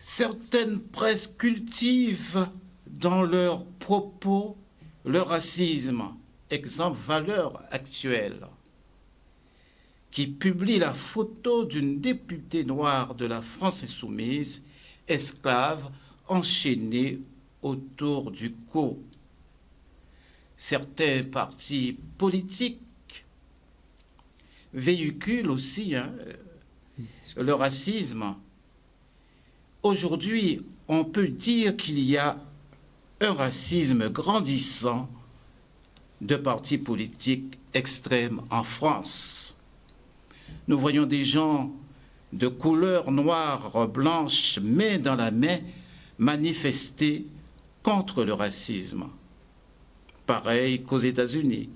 Certaines presses cultivent dans leurs propos le racisme, exemple valeur actuelle, qui publie la photo d'une députée noire de la France insoumise, esclave, enchaînée autour du cou. Certains partis politiques véhiculent aussi le racisme. Aujourd'hui, on peut dire qu'il y a un racisme grandissant de partis politiques extrêmes en France. Nous voyons des gens de couleur noire, blanche, main dans la main, manifester contre le racisme. Pareil qu'aux États-Unis,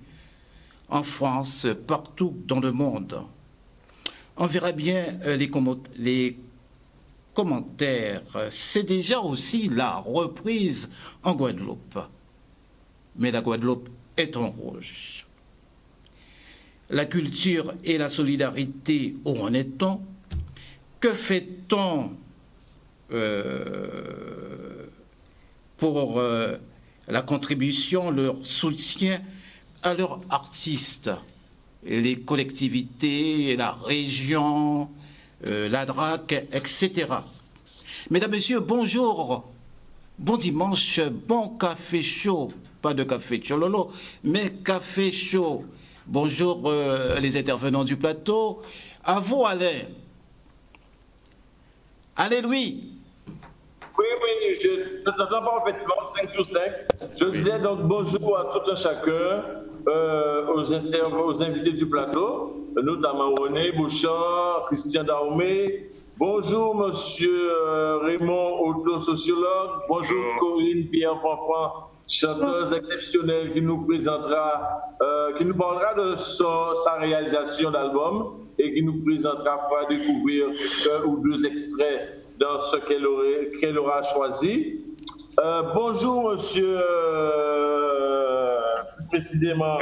en France, partout dans le monde. On verra bien les commentaires. C'est déjà aussi la reprise en Guadeloupe. Mais la Guadeloupe est en rouge. La culture et la solidarité, où en est-on? Que fait-on pour la contribution, leur soutien à leurs artistes, les collectivités, la région, la DRAC, etc. Mesdames, Messieurs, bonjour, bon dimanche, bon café chaud, pas de café chololo, mais café chaud. Bonjour les intervenants du plateau. À vous, Alain. Allez, Louis. Oui, je t'entends parfaitement, 5 sur 5. Je disais donc bonjour à tout un chacun, aux invités du plateau, notamment René Bouchard, Christian Daoumé. Bonjour, monsieur Raymond, autosociologue. Bonjour, Corinne Pierre-Fanfan, chanteuse exceptionnelle qui nous présentera, qui nous parlera de sa réalisation d'album et qui nous présentera, fera découvrir un ou deux extraits dans ce qu'elle aura choisi. Bonjour, monsieur, plus précisément,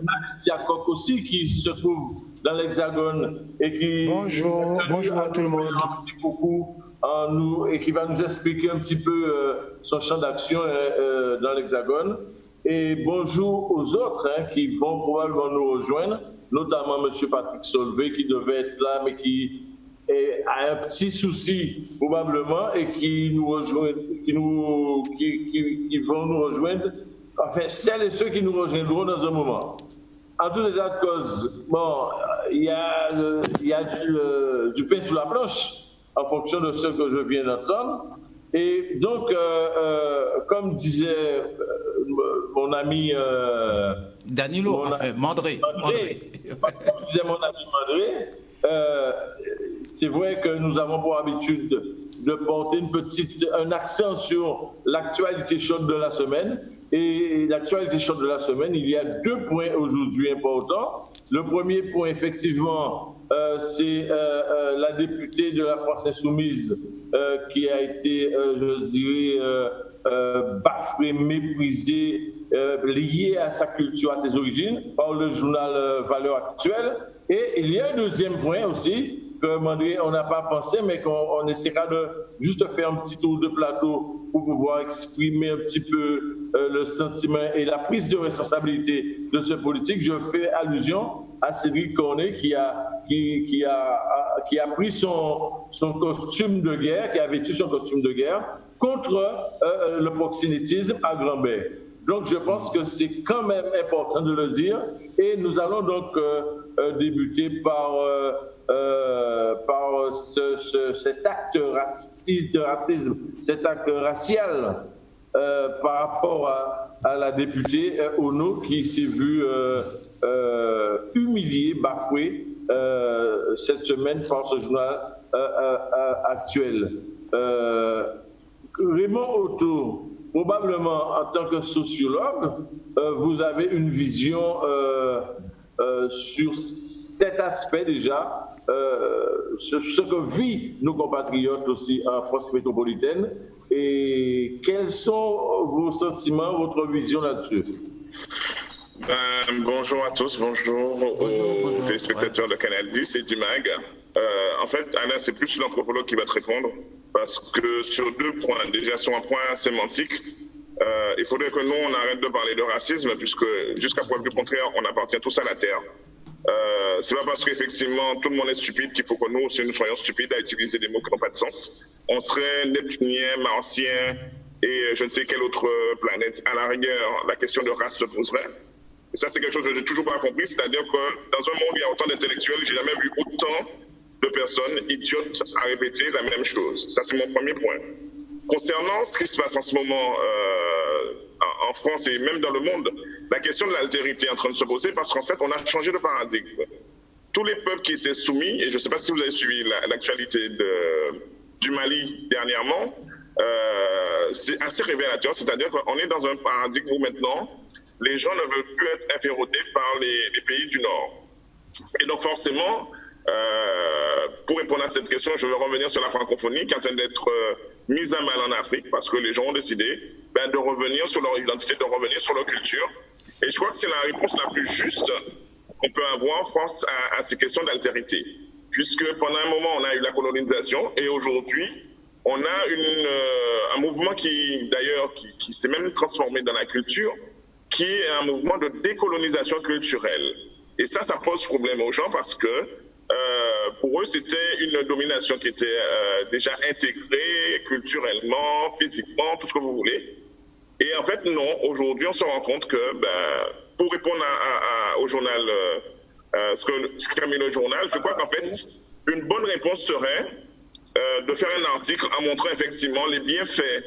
Max Diacoc aussi, qui se trouve dans l'Hexagone et qui... Bonjour à tout le monde. Merci beaucoup en nous, et qui va nous expliquer un petit peu son champ d'action dans l'Hexagone. Et bonjour aux autres qui vont probablement nous rejoindre, notamment monsieur Patrick Solvay qui devait être là, mais qui a un petit souci probablement et qui nous rejoignent, qui vont nous rejoindre, enfin celles et ceux qui nous rejoindront dans un moment. En tout état de cause, bon, il y a du pain sous la planche en fonction de ce que je viens d'entendre. Et donc, comme disait mon ami Danilo, Mandré. Comme disait mon ami Mandré, c'est vrai que nous avons pour habitude de porter un accent sur l'actualité chaude de la semaine. Et l'actualité chaude de la semaine, il y a deux points aujourd'hui importants. Le premier point, effectivement, c'est la députée de la France insoumise qui a été, je dirais, bafouée, méprisée, liée à sa culture, à ses origines, par le journal Valeurs Actuelles. Et il y a un deuxième point aussi, que on n'a pas pensé, mais qu'on essaiera de juste faire un petit tour de plateau pour pouvoir exprimer un petit peu le sentiment et la prise de responsabilité de ce politique. Je fais allusion à Cédric Cornet qui a pris son costume de guerre, qui a vêtu son costume de guerre contre le proxénétisme à Grand-Bain. Donc je pense que c'est quand même important de le dire, et nous allons donc débuter par cet acte de racisme, cet acte racial par rapport à la députée Ono qui s'est vue humiliée, bafouée cette semaine par ce journal actuel. Raymond Otto, probablement en tant que sociologue, vous avez une vision sur cet aspect déjà, ce que vivent nos compatriotes aussi en France métropolitaine, et quels sont vos sentiments, votre vision là-dessus? Bonjour à tous, bonjour aux téléspectateurs de Canal 10 et du MAG. En fait, Alain, c'est plus l'anthropologue qui va te répondre. parce que sur deux points, déjà sur un point sémantique, il faudrait que nous, on arrête de parler de racisme, puisque jusqu'à preuve du contraire, on appartient tous à la Terre. C'est pas parce qu'effectivement tout le monde est stupide qu'il faut que nous aussi nous soyons stupides à utiliser des mots qui n'ont pas de sens. On serait neptunien, martien et je ne sais quelle autre planète. À la rigueur, la question de race se poserait. Et ça, c'est quelque chose que je n'ai toujours pas compris. C'est-à-dire que dans un monde où il y a autant d'intellectuels, j'ai jamais vu autant de personnes idiotes à répéter la même chose. Ça, c'est mon premier point. Concernant ce qui se passe en ce moment en France et même dans le monde, la question de l'altérité est en train de se poser parce qu'en fait, on a changé de paradigme. Tous les peuples qui étaient soumis, et je ne sais pas si vous avez suivi l'actualité du Mali dernièrement, c'est assez révélateur, c'est-à-dire qu'on est dans un paradigme où maintenant, les gens ne veulent plus être inféodés par les pays du Nord. Et donc forcément, pour répondre à cette question, je vais revenir sur la francophonie qui est en train d'être mise à mal en Afrique parce que les gens ont décidé de revenir sur leur identité, de revenir sur leur culture. Et je crois que c'est la réponse la plus juste qu'on peut avoir face à ces questions d'altérité. Puisque pendant un moment, on a eu la colonisation et aujourd'hui, on a un mouvement qui, d'ailleurs, qui s'est même transformé dans la culture, qui est un mouvement de décolonisation culturelle. Et ça pose problème aux gens parce que pour eux, c'était une domination qui était déjà intégrée culturellement, physiquement, tout ce que vous voulez. Et en fait, non. Aujourd'hui, on se rend compte que, pour répondre au journal, ce qu'a mis le journal, je crois qu'en fait, une bonne réponse serait de faire un article en montrant effectivement les bienfaits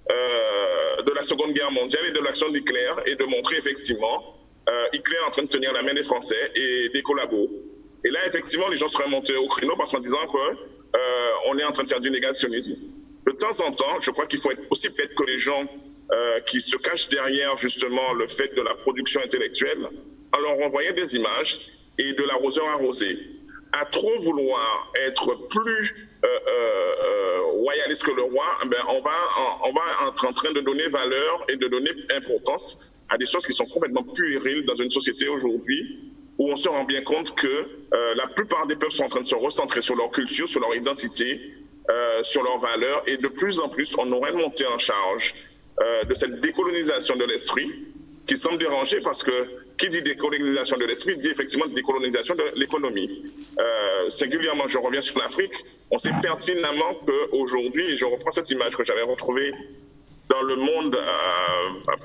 de la Seconde Guerre mondiale et de l'action nucléaire et de montrer effectivement Hitler en train de tenir la main des Français et des collabos. Et là, effectivement, les gens seraient montés au créneau parce qu'en disant qu'on est en train de faire du négationnisme. De temps en temps, je crois qu'il faut aussi peut-être que les gens qui se cachent derrière justement le fait de la production intellectuelle, en leur envoyant des images et de l'arroseur arrosé. À trop vouloir être plus royaliste que le roi, on va être en train de donner valeur et de donner importance à des choses qui sont complètement puériles dans une société aujourd'hui où on se rend bien compte que la plupart des peuples sont en train de se recentrer sur leur culture, sur leur identité, sur leurs valeurs, et de plus en plus, on aurait une montée en charge de cette décolonisation de l'esprit qui semble déranger parce que qui dit décolonisation de l'esprit dit effectivement décolonisation de l'économie. Singulièrement, je reviens sur l'Afrique, on sait pertinemment qu'aujourd'hui, et je reprends cette image que j'avais retrouvée dans Le Monde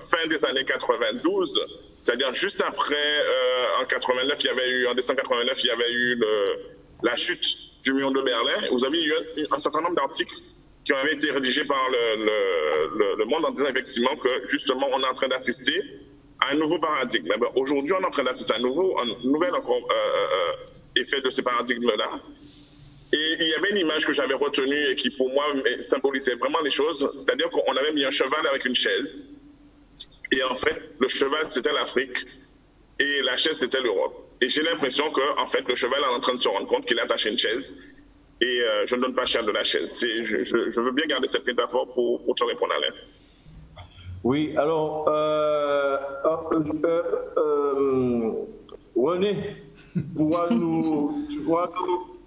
fin des années 92, c'est-à-dire juste après, en 89, en décembre 89, il y avait eu la chute du mur de Berlin. Vous avez eu un certain nombre d'articles qui avaient été rédigés par le Monde en disant effectivement que justement on est en train d'assister à un nouveau paradigme. Aujourd'hui, on est en train d'assister à un nouvel effet de ces paradigmes-là. Et il y avait une image que j'avais retenue et qui pour moi symbolisait vraiment les choses, c'est-à-dire qu'on avait mis un cheval avec une chaise, et en fait le cheval c'était l'Afrique et la chaise c'était l'Europe. Et j'ai l'impression que en fait le cheval est en train de se rendre compte qu'il a attaché une chaise et je ne donne pas cher de la chaise. Je veux bien garder cette métaphore pour te répondre, Alain. Oui, alors René, tu pourras nous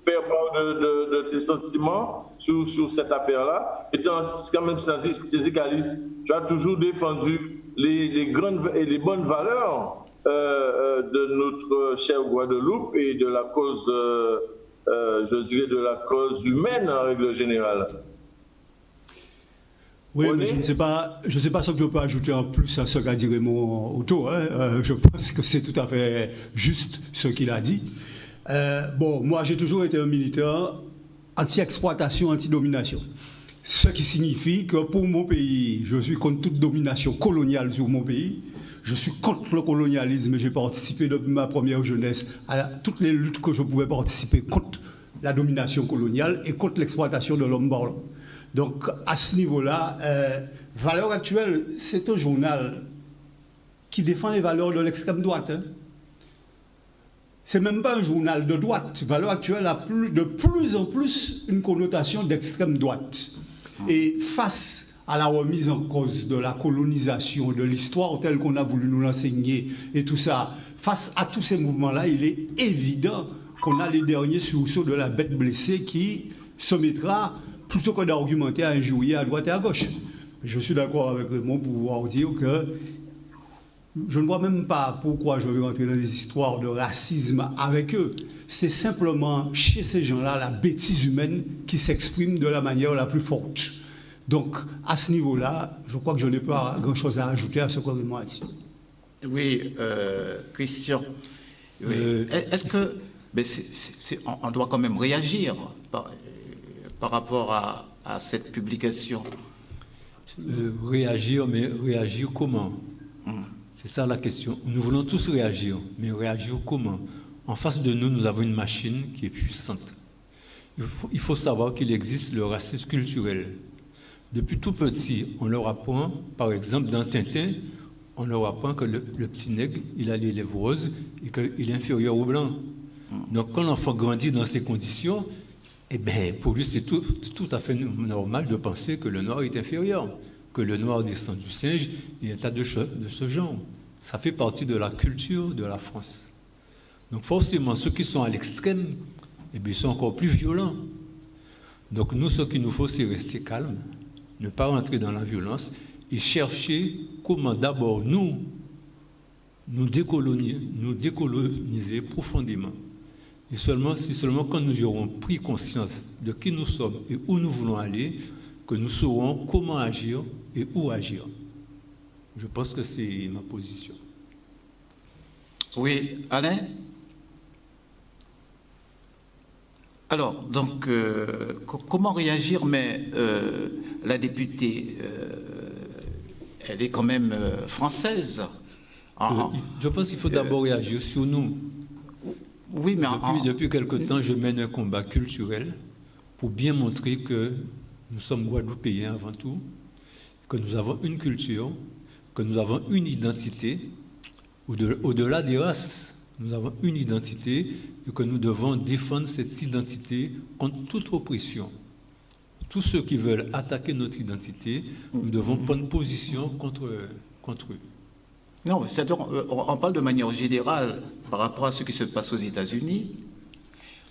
faire part de tes sentiments sur cette affaire-là. Étant quand même syndicaliste, tu as toujours défendu les grandes et les bonnes valeurs de notre chère Guadeloupe et de la cause, je dirais, de la cause humaine en règle générale. Oui, mais je ne sais pas ce que je peux ajouter en plus à ce qu'a dit Raymond Otto. Je pense que c'est tout à fait juste ce qu'il a dit. Moi, j'ai toujours été un militant anti-exploitation, anti-domination. Ce qui signifie que pour mon pays, je suis contre toute domination coloniale sur mon pays. Je suis contre le colonialisme. J'ai participé depuis ma première jeunesse à toutes les luttes que je pouvais participer contre la domination coloniale et contre l'exploitation de l'homme blanc. Donc, à ce niveau-là, Valeurs Actuelles, c'est un journal qui défend les valeurs de l'extrême droite. C'est même pas un journal de droite. Valeurs Actuelles a de plus en plus une connotation d'extrême droite. Et face à la remise en cause de la colonisation, de l'histoire telle qu'on a voulu nous l'enseigner et tout ça, face à tous ces mouvements-là, il est évident qu'on a les derniers sursauts de la bête blessée qui se mettra plutôt que d'argumenter, à injurier à droite et à gauche. Je suis d'accord avec Raymond pour pouvoir dire que je ne vois même pas pourquoi je vais rentrer dans des histoires de racisme avec eux. C'est simplement chez ces gens-là la bêtise humaine qui s'exprime de la manière la plus forte. Donc, à ce niveau-là, je crois que je n'ai pas grand-chose à ajouter à ce que Raymond a dit. Oui, Christian. Oui. Est-ce que... Mais on doit quand même réagir par rapport à cette publication. Réagir, mais réagir comment? C'est ça la question. Nous voulons tous réagir, mais réagir comment? En face de nous, nous avons une machine qui est puissante. Il faut savoir qu'il existe le racisme culturel. Depuis tout petit, on leur apprend, par exemple, dans Tintin, on leur apprend que le petit nègre, il a les lèvres roses et qu'il est inférieur au blanc. Donc, quand l'enfant grandit dans ces conditions, eh bien, pour lui, c'est tout à fait normal de penser que le noir est inférieur, que le noir descend du singe, il y a un tas de choses de ce genre. Ça fait partie de la culture de la France. Donc, forcément, ceux qui sont à l'extrême, eh bien, ils sont encore plus violents. Donc, nous, ce qu'il nous faut, c'est rester calme, ne pas rentrer dans la violence et chercher comment d'abord nous décoloniser profondément. Et si seulement quand nous aurons pris conscience de qui nous sommes et où nous voulons aller, que nous saurons comment agir et où agir. Je pense que c'est ma position. Oui, Alain? Alors, donc, comment réagir? Mais la députée, elle est quand même française. Je pense qu'il faut d'abord réagir sur nous. Oui, mais depuis quelque temps, je mène un combat culturel pour bien montrer que nous sommes Guadeloupéens avant tout, que nous avons une culture, que nous avons une identité, au-delà des races, nous avons une identité et que nous devons défendre cette identité contre toute oppression. Tous ceux qui veulent attaquer notre identité, nous devons prendre position contre eux. Non, on parle de manière générale par rapport à ce qui se passe aux États-Unis,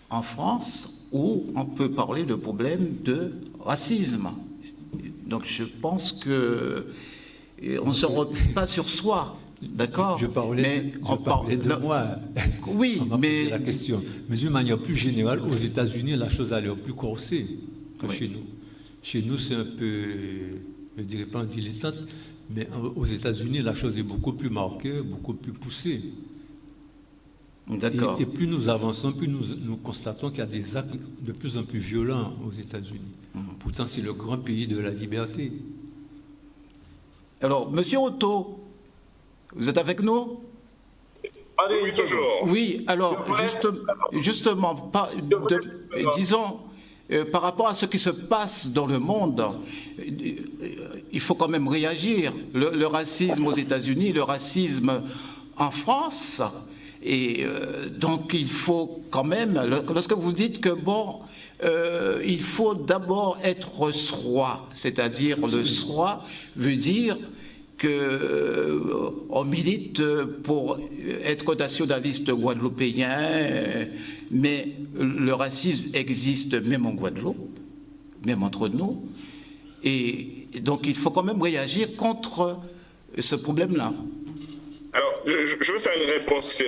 en France, où on peut parler de problème de racisme. Donc je pense que on ne se replie pas sur soi, d'accord? Je parlais de moi. Oui, mais la question. Mais d'une manière plus générale, aux États-Unis, la chose a l'air plus corsée que chez nous. Chez nous, c'est un peu, je ne dirais pas un dilettante, mais aux États-Unis, la chose est beaucoup plus marquée, beaucoup plus poussée. D'accord. Et plus nous avançons, plus nous constatons qu'il y a des actes de plus en plus violents aux États-Unis. Pourtant, c'est le grand pays de la liberté. Alors, Monsieur Otto, vous êtes avec nous? Oui, toujours. Oui, alors, justement, disons, par rapport à ce qui se passe dans le monde, il faut quand même réagir. Le racisme aux États-Unis, le racisme en France, et donc il faut quand même, lorsque vous dites que bon, il faut d'abord être SROI, c'est-à-dire le SROI veut dire qu'on milite pour être nationaliste guadeloupéen, mais le racisme existe même en Guadeloupe, même entre nous, et donc il faut quand même réagir contre ce problème-là. Alors, je vais faire une réponse,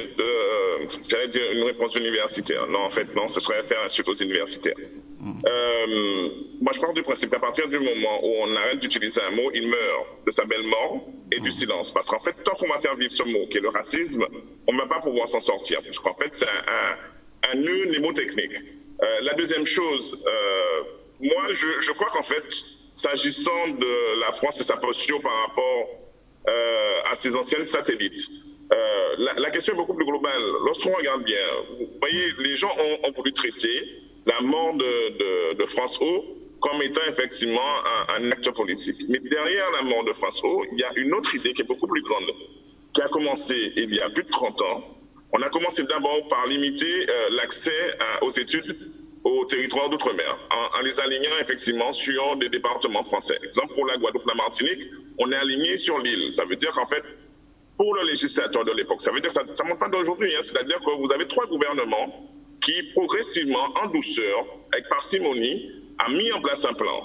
j'allais dire une réponse universitaire. Non, en fait, non, ce serait faire un suite aux universitaires. Moi, je pars du principe qu'à partir du moment où on arrête d'utiliser un mot, il meurt de sa belle mort et du silence. Parce qu'en fait, tant qu'on va faire vivre ce mot, qui est le racisme, on ne va pas pouvoir s'en sortir. Puisqu'en fait, c'est un nœud mnémotechnique. La deuxième chose, moi, je crois qu'en fait, s'agissant de la France et sa posture par rapport à ses anciennes satellites, la question est beaucoup plus globale. Lorsqu'on regarde bien, vous voyez, les gens ont voulu traiter la mort de France O comme étant effectivement un acte politique. Mais derrière la mort de France O, il y a une autre idée qui est beaucoup plus grande, qui a commencé il y a plus de 30 ans. On a commencé d'abord par limiter l'accès aux études au territoire d'outre-mer, en les alignant effectivement sur des départements français. Exemple, pour la Guadeloupe, la Martinique, on est aligné sur l'île. Ça veut dire qu'en fait, pour le législateur de l'époque, ça veut dire que ça ne monte pas d'aujourd'hui, hein, c'est-à-dire que vous avez 3 gouvernements qui, progressivement, en douceur, avec parcimonie, a mis en place un plan.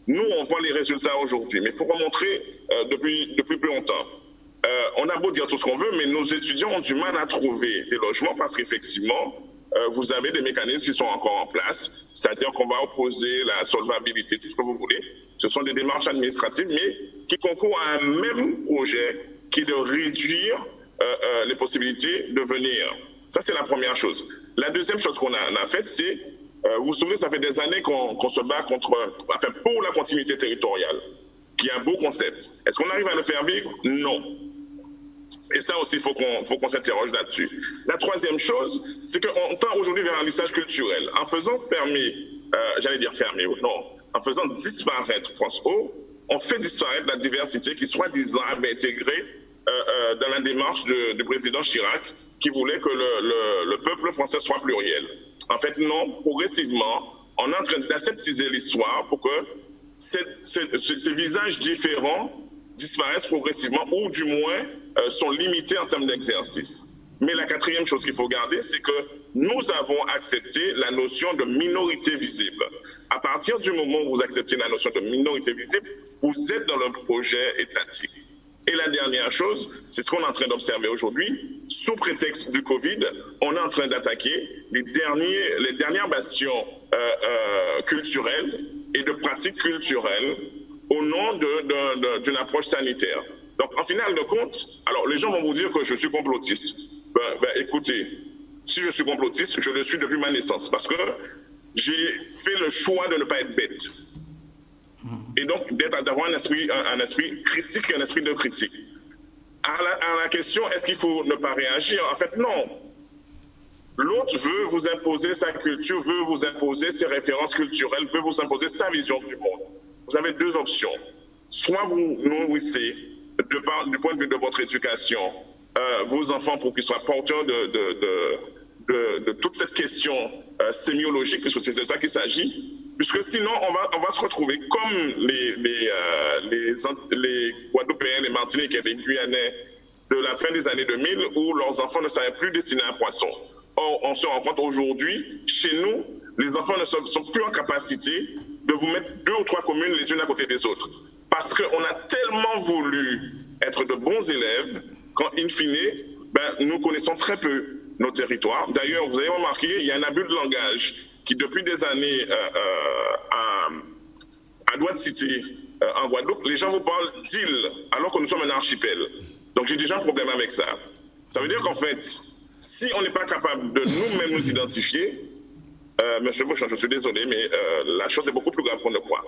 Nous, on voit les résultats aujourd'hui, mais il faut remontrer depuis plus longtemps. On a beau dire tout ce qu'on veut, mais nos étudiants ont du mal à trouver des logements parce qu'effectivement, vous avez des mécanismes qui sont encore en place, c'est-à-dire qu'on va opposer la solvabilité, tout ce que vous voulez. Ce sont des démarches administratives, mais qui concourent à un même projet qui est de réduire les possibilités de venir. Ça, c'est la première chose. La deuxième chose qu'on a faite, c'est, vous vous souvenez, ça fait des années qu'on se bat pour la continuité territoriale, qui est un beau concept. Est-ce qu'on arrive à le faire vivre? Non. Et ça aussi, il faut qu'on s'interroge là-dessus. La troisième chose, c'est qu'on tend aujourd'hui vers un lissage culturel. En faisant fermer, en faisant disparaître France O, on fait disparaître la diversité qui, soi-disant, avait intégré dans la démarche du président Chirac, qui voulait que le peuple français soit pluriel. En fait, non, progressivement, on est en train d'aseptiser l'histoire pour que ces visages différents disparaissent progressivement ou du moins sont limités en termes d'exercice. Mais la quatrième chose qu'il faut garder, c'est que nous avons accepté la notion de minorité visible. À partir du moment où vous acceptez la notion de minorité visible, vous êtes dans le projet étatique. Et la dernière chose, c'est ce qu'on est en train d'observer aujourd'hui. Sous prétexte du Covid, on est en train d'attaquer les dernières bastions culturelles et de pratiques culturelles au nom d'une approche sanitaire. Donc, en final de compte, alors les gens vont vous dire que je suis complotiste. Écoutez, si je suis complotiste, je le suis depuis ma naissance parce que j'ai fait le choix de ne pas être bête. Et donc, d'avoir un esprit critique et un esprit de critique. À la question, est-ce qu'il faut ne pas réagir? En fait, non. L'autre veut vous imposer sa culture, veut vous imposer ses références culturelles, veut vous imposer sa vision du monde. Vous avez deux options. Soit vous nourrissez, du point de vue de votre éducation, vos enfants pour qu'ils soient porteurs de toute cette question sémiologique, puisque c'est de ça qu'il s'agit, puisque sinon on va se retrouver comme les Guadeloupéens, les Martiniquais, les Guyanais de la fin des années 2000 où leurs enfants ne savaient plus dessiner un poisson. Or, on se rend compte aujourd'hui, chez nous, les enfants ne sont plus en capacité de vous mettre 2 ou 3 communes les unes à côté des autres. Parce qu'on a tellement voulu être de bons élèves qu'en in fine, nous connaissons très peu nos territoires. D'ailleurs, vous avez remarqué, il y a un abus de langage qui, depuis des années, à Douane Cité, en Guadeloupe, les gens vous parlent d'île, alors que nous sommes un archipel. Donc, j'ai déjà un problème avec ça. Ça veut dire qu'en fait, si on n'est pas capable de nous-mêmes nous identifier, Monsieur Bush, je suis désolé, mais la chose est beaucoup plus grave qu'on ne croit.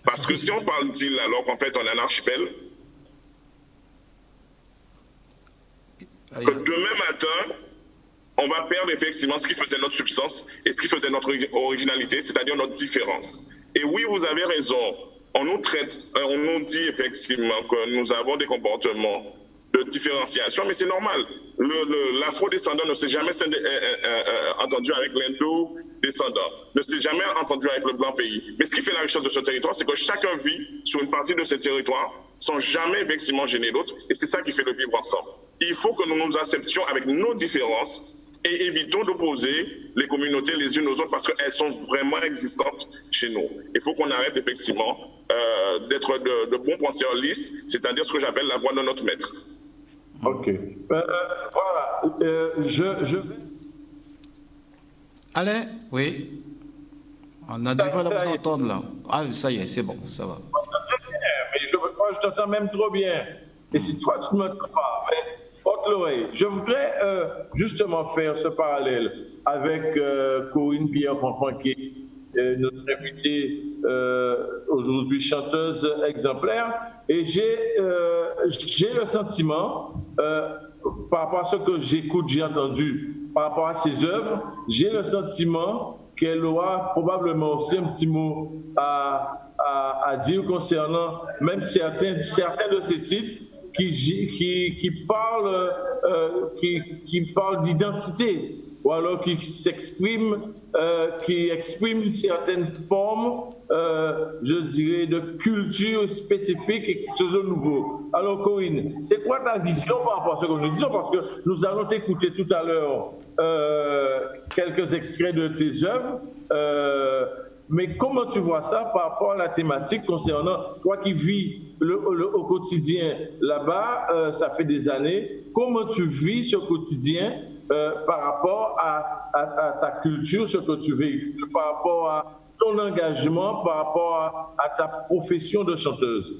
Parce que si on parle d'île alors qu'en fait on est un archipel, que demain matin, on va perdre effectivement ce qui faisait notre substance et ce qui faisait notre originalité, c'est-à-dire notre différence. Et oui, vous avez raison, on nous traite, on nous dit effectivement que nous avons des comportements de différenciation, mais c'est normal. L'afro-descendant ne s'est jamais entendu avec l'indo-descendant, ne s'est jamais entendu avec le blanc pays. Mais ce qui fait la richesse de ce territoire, c'est que chacun vit sur une partie de ce territoire sans jamais effectivement gêner l'autre, et c'est ça qui fait le vivre ensemble. Il faut que nous nous acceptions avec nos différences et évitons d'opposer les communautés les unes aux autres parce qu'elles sont vraiment existantes chez nous. Il faut qu'on arrête effectivement d'être de bons penseurs lisses, c'est-à-dire ce que j'appelle la voix de notre maître. Ok. Voilà. Je vais... Alain, oui. On a du mal à vous entendre là. Ah, ça y est, c'est bon, ça va. Mais je t'entends même trop bien. Et si toi, tu ne m'entends pas, porte l'oreille. Je voudrais justement faire ce parallèle avec Corinne Pierre-Fanfan, qui est notre invitée aujourd'hui, chanteuse exemplaire. Et j'ai le sentiment, par rapport à ce que j'écoute, j'ai entendu, par rapport à ses œuvres, j'ai le sentiment qu'elle aura probablement aussi un petit mot à dire concernant même certains de ses titres qui parlent d'identité, ou alors qui expriment une certaine forme, je dirais, de culture spécifique et quelque chose de nouveau. Alors Corinne, c'est quoi ta vision par rapport à ce que nous disons? Parce que nous allons t'écouter tout à l'heure quelques extraits de tes œuvres. Mais comment tu vois ça par rapport à la thématique concernant toi qui vis au quotidien là-bas, ça fait des années, comment tu vis ce quotidien par rapport à ta culture, ce que tu véhicules, par rapport à ton engagement, par rapport à ta profession de chanteuse?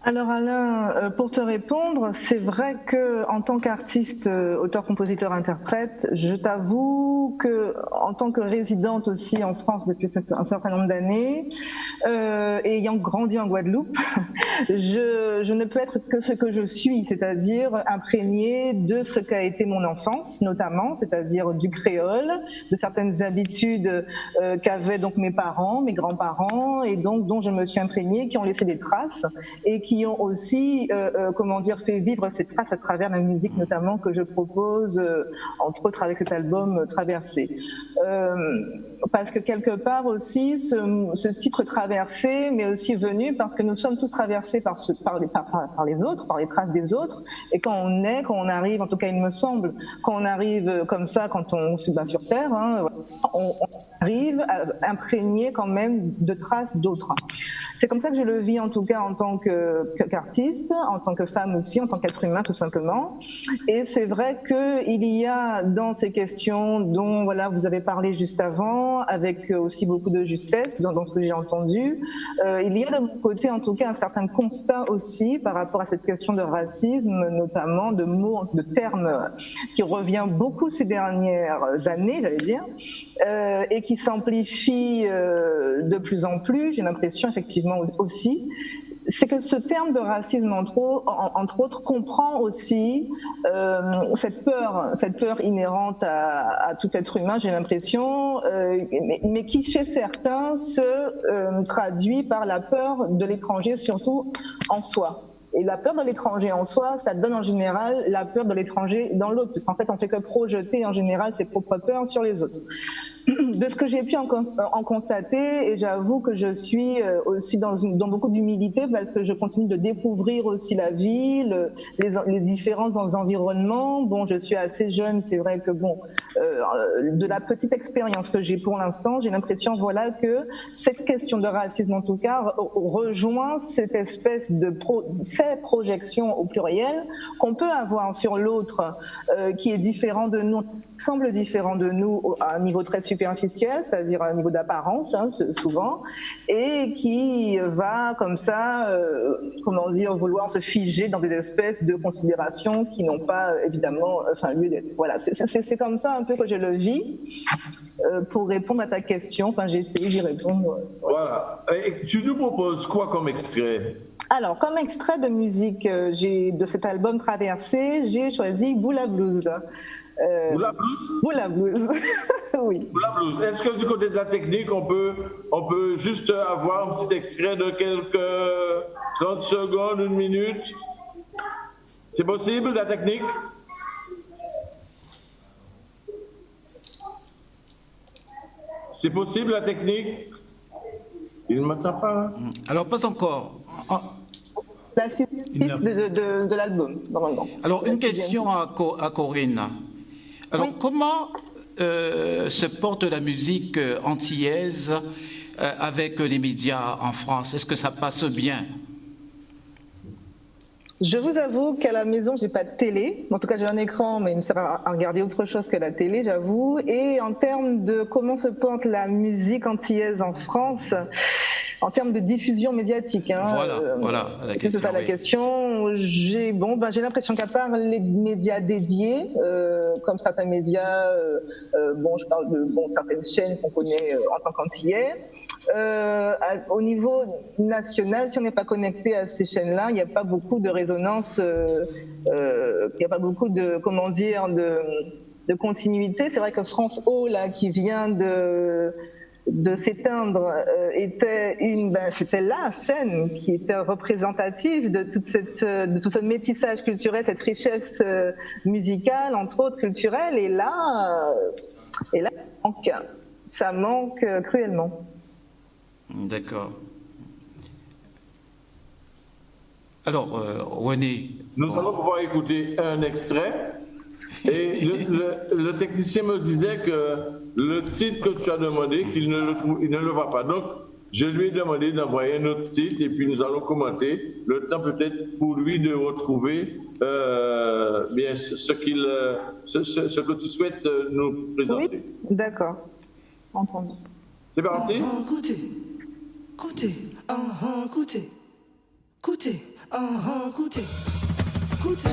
Alors Alain, pour te répondre, c'est vrai que en tant qu'artiste, auteur, compositeur, interprète, je t'avoue que en tant que résidente aussi en France depuis un certain nombre d'années, ayant grandi en Guadeloupe, je ne peux être que ce que je suis, c'est-à-dire imprégnée de ce qu'a été mon enfance, notamment, c'est-à-dire du créole, de certaines habitudes qu'avaient donc mes parents, mes grands-parents, et donc dont je me suis imprégnée, qui ont laissé des traces et qui ont aussi, fait vivre ces traces à travers la musique notamment que je propose, entre autres avec cet album Traversée. Parce que quelque part aussi, ce titre Traversée m'est aussi venu parce que nous sommes tous traversés par les autres, par les traces des autres, et quand on arrive, en tout cas il me semble, quand on arrive comme ça, quand on se bat sur Terre, on arrive à imprégner quand même de traces d'autres. C'est comme ça que je le vis en tout cas en tant qu'artiste, en tant que femme aussi, en tant qu'être humain tout simplement. Et c'est vrai qu'il y a dans ces questions dont vous avez parlé juste avant, avec aussi beaucoup de justesse dans ce que j'ai entendu, il y a de mon côté en tout cas un certain constat aussi par rapport à cette question de racisme, notamment de mots, de termes qui revient beaucoup ces dernières années, j'allais dire, et qui s'amplifie de plus en plus, j'ai l'impression effectivement aussi, c'est que ce terme de racisme, entre autres, comprend aussi cette peur inhérente à tout être humain, j'ai l'impression, mais qui chez certains se traduit par la peur de l'étranger, surtout en soi. Et la peur de l'étranger en soi, ça donne en général la peur de l'étranger dans l'autre, puisqu'en fait on fait que projeter en général ses propres peurs sur les autres. De ce que j'ai pu en constater, et j'avoue que je suis aussi dans beaucoup d'humilité parce que je continue de découvrir aussi la ville, les différents environnements. Bon, je suis assez jeune, c'est vrai que de la petite expérience que j'ai pour l'instant, j'ai l'impression que cette question de racisme en tout cas rejoint cette espèce de projection au pluriel qu'on peut avoir sur l'autre qui est différent de nous, semble différent de nous à un niveau très superficiel, c'est-à-dire à un niveau d'apparence, souvent, et qui va comme ça, vouloir se figer dans des espèces de considérations qui n'ont pas évidemment, lieu d'être. Voilà, c'est comme ça un peu que je le vis. Pour répondre à ta question, j'ai essayé d'y répondre. Voilà. Et tu nous proposes quoi comme extrait? Alors, comme extrait de musique, de cet album Traversée, j'ai choisi Boula Blues. Boula Blues? Boula Blues, oui. Boula Blues. Est-ce que du côté de la technique, on peut juste avoir un petit extrait de quelques 30 secondes, 1 minute? C'est possible, la technique? C'est possible, la technique? Il ne m'entend pas. Alors, pas encore. La piste de l'album, normalement. Alors, une question à Corinne. Alors, oui. Comment se porte la musique antillaise avec les médias en France? Est-ce que ça passe bien? Je vous avoue qu'à la maison, j'ai pas de télé. En tout cas, j'ai un écran, mais il me sert à regarder autre chose que la télé, j'avoue. Et en termes de comment se porte la musique antillaise en France, en termes de diffusion médiatique, voilà la question. C'est ça la question. J'ai l'impression qu'à part les médias dédiés, comme certains médias, je parle de certaines chaînes qu'on connaît en tant qu'antillais. Au niveau national, si on n'est pas connecté à ces chaînes-là, il n'y a pas beaucoup de résonance, il n'y a pas beaucoup de continuité. C'est vrai que France O, là, qui vient de s'éteindre, c'était la chaîne qui était représentative de tout ce métissage culturel, cette richesse musicale, entre autres culturelle, et là, ça manque cruellement. D'accord. Alors, René. Nous allons pouvoir écouter un extrait. Et le technicien me disait que le titre que tu as demandé, qu'il ne le trouve, il ne le voit pas. Donc, je lui ai demandé d'envoyer un autre titre et puis nous allons commenter. Le temps peut-être pour lui de retrouver bien ce que tu souhaites nous présenter. Oui, d'accord. Entendu. C'est parti? Écoutez, écoutez, écoutez, écoutez, écoutez, écoutez,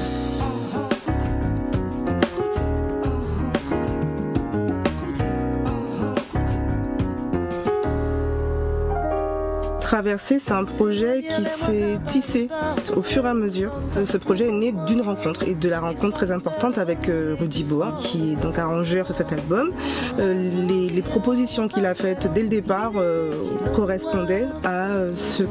Traversée, c'est un projet qui s'est tissé au fur et à mesure. Ce projet est né d'une rencontre et de la rencontre très importante avec Rudy Boa, qui est donc arrangeur sur cet album. Les propositions qu'il a faites dès le départ correspondaient à ce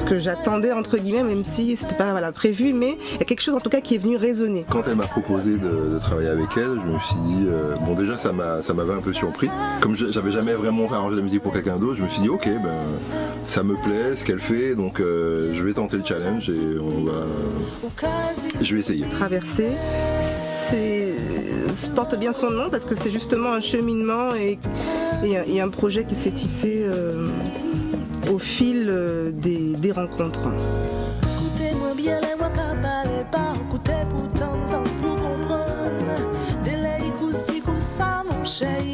que j'attendais entre guillemets, même si c'était pas prévu, mais il y a quelque chose en tout cas qui est venu résonner. Quand elle m'a proposé de travailler avec elle, je me suis dit, bon déjà ça m'avait un peu surpris. Comme j'avais jamais vraiment arrangé la musique pour quelqu'un d'autre, je me suis dit ok, ça me plaît ce qu'elle fait, donc je vais tenter le challenge et je vais essayer. Traverser, porte bien son nom parce que c'est justement un cheminement et un projet qui s'est tissé au fil des rencontres. Écoutez-moi bien, les voix qu'à parler pas, écoutez pourtant pour comprendre.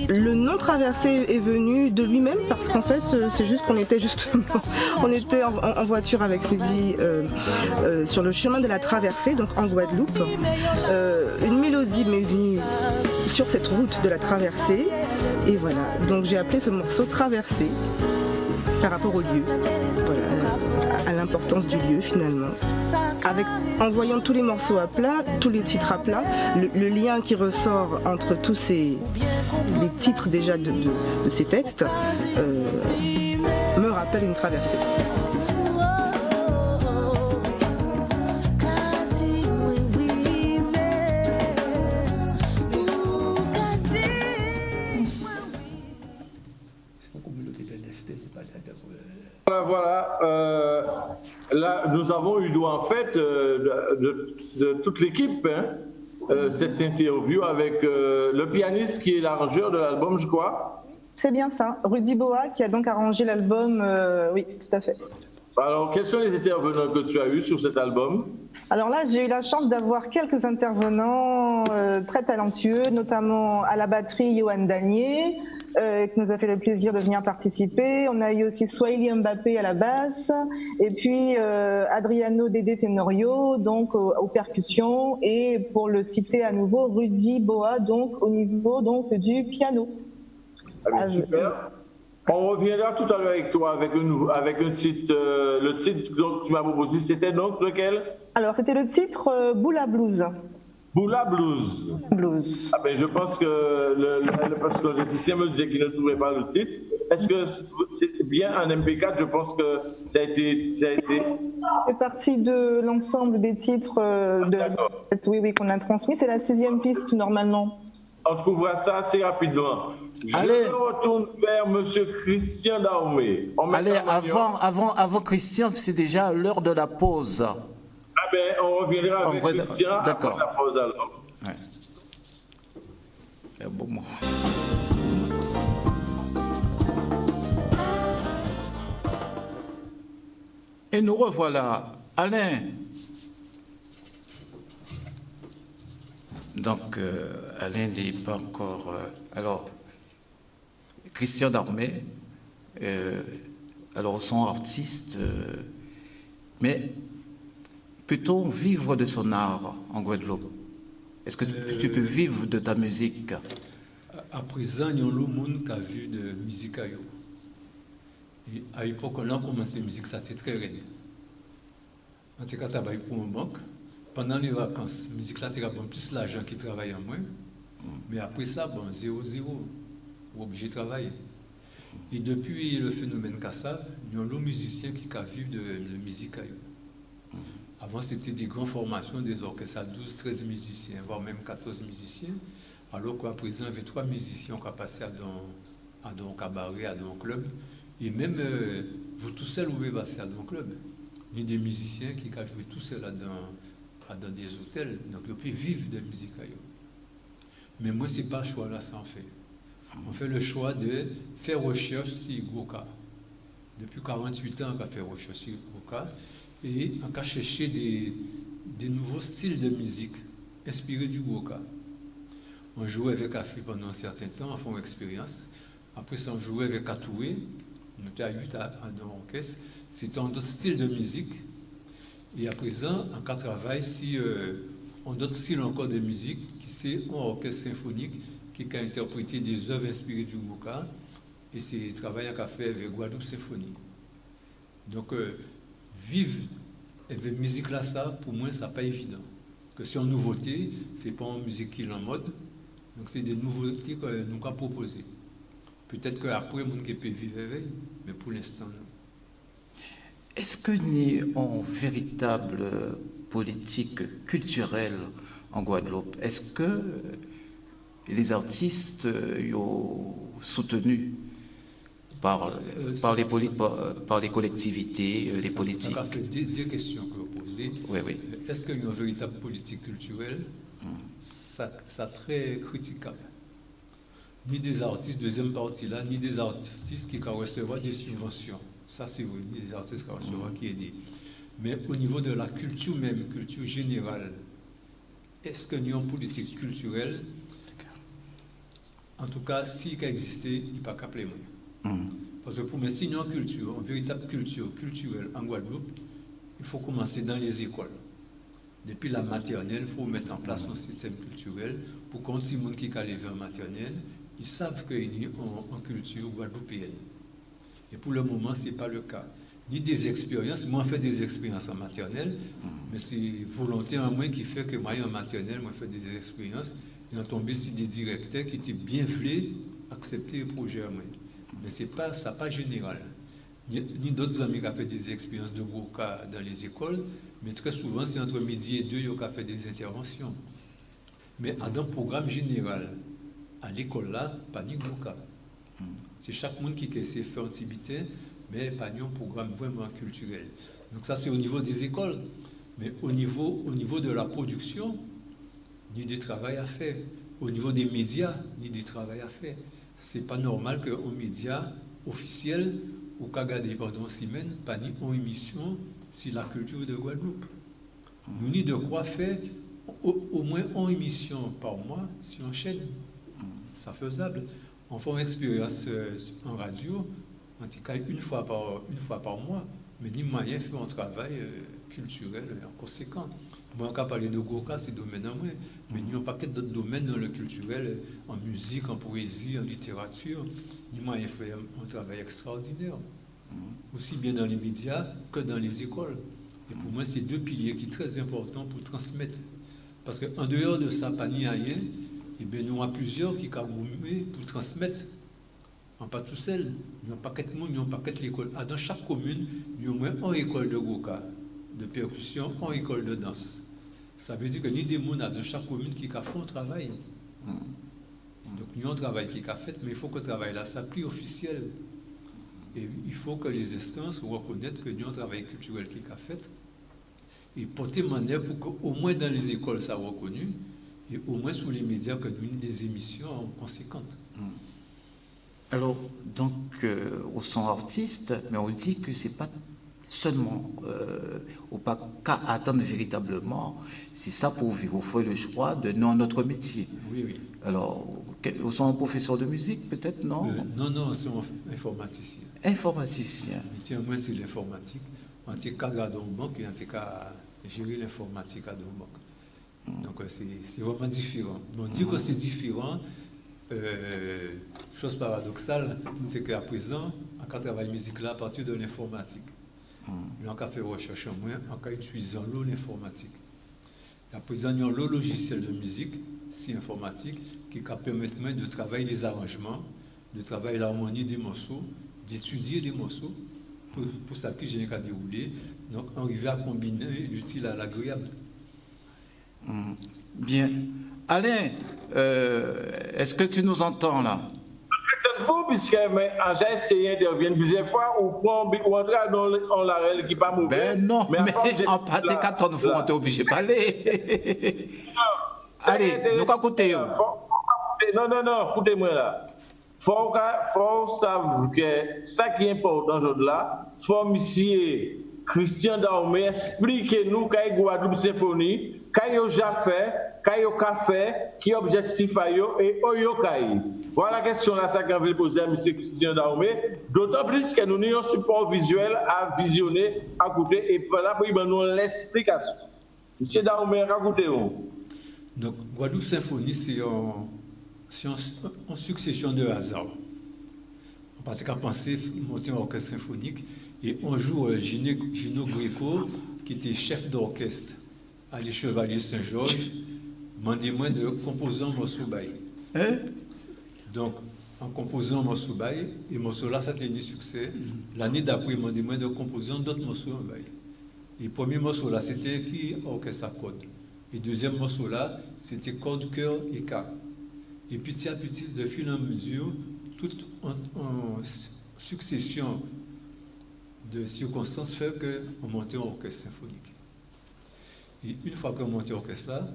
Le nom Traversée est venu de lui-même parce qu'en fait c'est juste qu'on était en voiture avec Rudy sur le chemin de la traversée, donc en Guadeloupe. Une mélodie m'est venue sur cette route de la traversée et voilà, donc j'ai appelé ce morceau Traversée par rapport au lieu, voilà, à l'importance du lieu finalement. En voyant tous les morceaux à plat, tous les titres à plat, le lien qui ressort entre tous les titres déjà de ces textes me rappelle une traversée. Voilà, là nous avons eu droit en fait de toute l'équipe, cette interview avec le pianiste qui est l'arrangeur de l'album, je crois. C'est bien ça, Rudy Boa qui a donc arrangé l'album, oui, tout à fait. Alors, quels sont les intervenants que tu as eus sur cet album? Alors là, j'ai eu la chance d'avoir quelques intervenants très talentueux, notamment à la batterie Johan Danier, qui nous a fait le plaisir de venir participer. On a eu aussi Swahili Mbappé à la basse, et puis Adriano Dédé Tenorio, donc aux percussions, et pour le citer à nouveau, Rudy Boa, donc au niveau donc du piano. Ah, super. On reviendra tout à l'heure avec toi avec un titre. Le titre que tu m'as proposé, c'était donc lequel? Alors, c'était le titre Boula Blues. Boula Blues. Blues. Ah ben, je pense que parce que le lycéen me disait qu'il ne trouvait pas le titre. Est-ce que c'est bien un MP4? Je pense que ça a été. C'est partie de l'ensemble des titres oui, qu'on a transmis. C'est la 6e piste normalement. On trouvera ça assez rapidement. Je me retourne vers M. Christian Darmé. Allez, avant Christian, c'est déjà l'heure de la pause. Ah ben, on reviendra avec Christian après la pause alors. Ouais. C'est un beau mot. Et nous revoilà. Alain. Donc, Alain n'est pas encore... alors, Christian Darmé, alors son artiste, mais peut-on vivre de son art en Guadeloupe? Est-ce que tu peux vivre de ta musique? À présent, il y a le monde qui a vu de musique à eux. Et à l'époque, on a commencé la musique, ça était très raide. En tout cas, tu travailles pour une banque. Pendant les vacances, la musique là, tu as plus l'argent qui travaille en moins. Mais après ça, bon, 0-0, on est obligé de travailler. Et depuis le phénomène Kassav, il y a un musicien qui a vu de musique à eux. Avant, c'était des grandes formations, des orchestres à 12-13 musiciens, voire même 14 musiciens. Alors qu'à présent, il y avait 3 musiciens qui ont passé à un cabaret, à un club. Et même vous tout seul, vous pouvez passer à un club. Il y a des musiciens qui ont joué tout seul dans des hôtels. Donc, ils peuvent vivre de musique à eux. Mais moi, ce n'est pas un choix là, ça en fait. On fait le choix de faire recherche sur Goka. Depuis 48 ans, on a fait recherche sur Goka et on a cherché des nouveaux styles de musique inspirés du Goka. On jouait avec Afri pendant un certain temps, on fait une expérience. Après ça, on jouait avec Atoué, on était à 8 dans l'orchestre. C'était un autre style de musique. Et à présent, on travaille sur un autre style encore de musique, qui c'est un orchestre symphonique qui a interprété des œuvres inspirées du Goka. Et c'est le travail qu'on a fait avec Guadeloupe Symphonie. Donc, vivre avec musique là, ça, pour moi, ça n'est pas évident. Que c'est une nouveauté, ce n'est pas une musique qui est en mode. Donc, c'est des nouveautés que nous avons proposées. Peut-être qu'après, les gens peuvent vivre avec, mais pour l'instant, non. Est-ce que nous avons une véritable politique culturelle en Guadeloupe? Est-ce que les artistes sont soutenus par les collectivités, les politiques? Ça fait deux questions que vous posez. Oui, oui. Est-ce qu'il y a une véritable politique culturelle? Ça très critiquable. Ni des artistes, deuxième partie là, ni des artistes qui vont recevoir des subventions. Ça, c'est vrai, ni des artistes qui vont recevoir qui aident. Mais au niveau de la culture même, culture générale, est-ce qu'il y a une politique culturelle? En tout cas, s'il a existé, il n'y a pas qu'à plaimer. Parce que pour moi, s'il y a une culture, une véritable culture culturelle en Guadeloupe, il faut commencer dans les écoles. Depuis la maternelle, il faut mettre en place un système culturel pour qu'on les gens qui arrivent en maternelle, ils savent qu'il y a une culture guadeloupéenne. Et pour le moment, ce n'est pas le cas. Ni des expériences, moi, je fais des expériences en maternelle, mais c'est volonté en moi qui fait que moi, en maternelle, moi, je fais des expériences, et on tombé sur des directeurs qui étaient bien voulus accepter le projet en moi. Mais ça n'est pas général. Ni d'autres amis qui ont fait des expériences de Goka dans les écoles, mais très souvent, c'est entre midi et 2 qui ont fait des interventions. Mais dans un programme général, à l'école là, pas ni Goka. C'est chaque monde qui essaie de faire un petit bitin, mais pas un programme vraiment culturel. Donc ça, c'est au niveau des écoles. Mais au niveau de la production, ni des travail à faire. Au niveau des médias, ni des travail à faire. Ce n'est pas normal qu'un média officiel ou qu'à garder pendant 6 semaines, pas ni une émission sur la culture de Guadeloupe. Nous ni de quoi faire au moins une émission par mois sur une chaîne. C'est faisable. On fait une expérience en radio, en tout cas une fois par mois, mais ni moyen de faire un travail culturel conséquent. Moi, on a parlé de Goka, c'est domaine en moi, mais il y a un paquet d'autres domaines dans le culturel, en musique, en poésie, en littérature. Ni moyen de faire un travail extraordinaire, aussi bien dans les médias que dans les écoles. Et pour moi, c'est deux piliers qui sont très importants pour transmettre. Parce qu'en dehors de ça, pas ni rien, et bien, nous avons plusieurs qui ont pour transmettre. Pas tout seul. Il y a un paquet de monde, il y a un paquet d'écoles. Dans chaque commune, il y a au moins une école de Goka, de percussion, une école de danse. Ça veut dire que ni des gens dans chaque commune qui font un travail. Donc, il y a un travail qui est fait, mais il faut que le travail là s'applique officiel. Et il faut que les instances reconnaissent qu'il y a un travail culturel qui est fait. Et porter manière pour qu'au moins dans les écoles, ça soit reconnu. Et au moins sous les médias, que nous ayons des émissions conséquentes. Alors, donc, on sont artistes, mais on dit que ce n'est pas seulement au pas qu'à attendre véritablement, c'est ça pour vivre. Il faut le choix de notre métier. Oui, oui. Alors, vous sont un professeur de musique, peut-être, non? Non, c'est un informaticien. Informaticien. Tiens, moi, c'est l'informatique. En tout cas, dans une banque, et en tout cas, gérer l'informatique à une banque. Donc, c'est vraiment différent. On dit que c'est différent. Chose paradoxale, c'est qu'à présent, on travaille musique là à partir de l'informatique. On a fait recherche en moins, en utilisant l'eau l'informatique. À présent, il y a l'eau logiciel de musique, si informatique, qui permet de travailler les arrangements, de travailler l'harmonie des morceaux, d'étudier les morceaux, pour ça que j'ai qu'à dérouler. Donc, arriver à combiner l'utile à l'agréable. Bien. Alain, est-ce que tu nous entends là? Peut-être vous, puisque j'ai essayé d'intervenir plusieurs fois, ou entrer dans l'arrêt qui n'est pas mauvais. Ben non, mais en pâté 14 fois, on est obligé de parler. Allez, nous allons écouter. Non, écoutez-moi là. faut savoir que ça qui est important aujourd'hui là, faut monsieur Christian Daomé expliquez-nous qu'est Guadeloupe Symphonie, qu'est déjà fait, qu'est café, qui objectif a yo et oyo kai. Voilà la question là ça qu'on veut poser à monsieur Christian Daomé, d'autant plus que nous avons un support visuel à visionner, à écouter et là pour nous l'explication. Monsieur Daomé, racontez-nous. Donc Guadeloupe Symphonie c'est en succession de hasard. On peut penser monter un orchestre symphonique et un jour Gino Greco, qui était chef d'orchestre à les Chevaliers Saint-Georges, m'a demandé de composer un morceau bail. Donc, en composant un morceau bail, et morceau là, ça a été un succès. L'année d'après, il m'a demandé de composer un autre morceau bail. Et le premier morceau là, c'était qui orchestre à cordes. Et le deuxième morceau là, c'était cordes, chœur et cas. Et petit à petit, de fil en mesure, toute en succession de circonstances fait qu'on montait un orchestre symphonique. Et une fois qu'on montait l'orchestre là,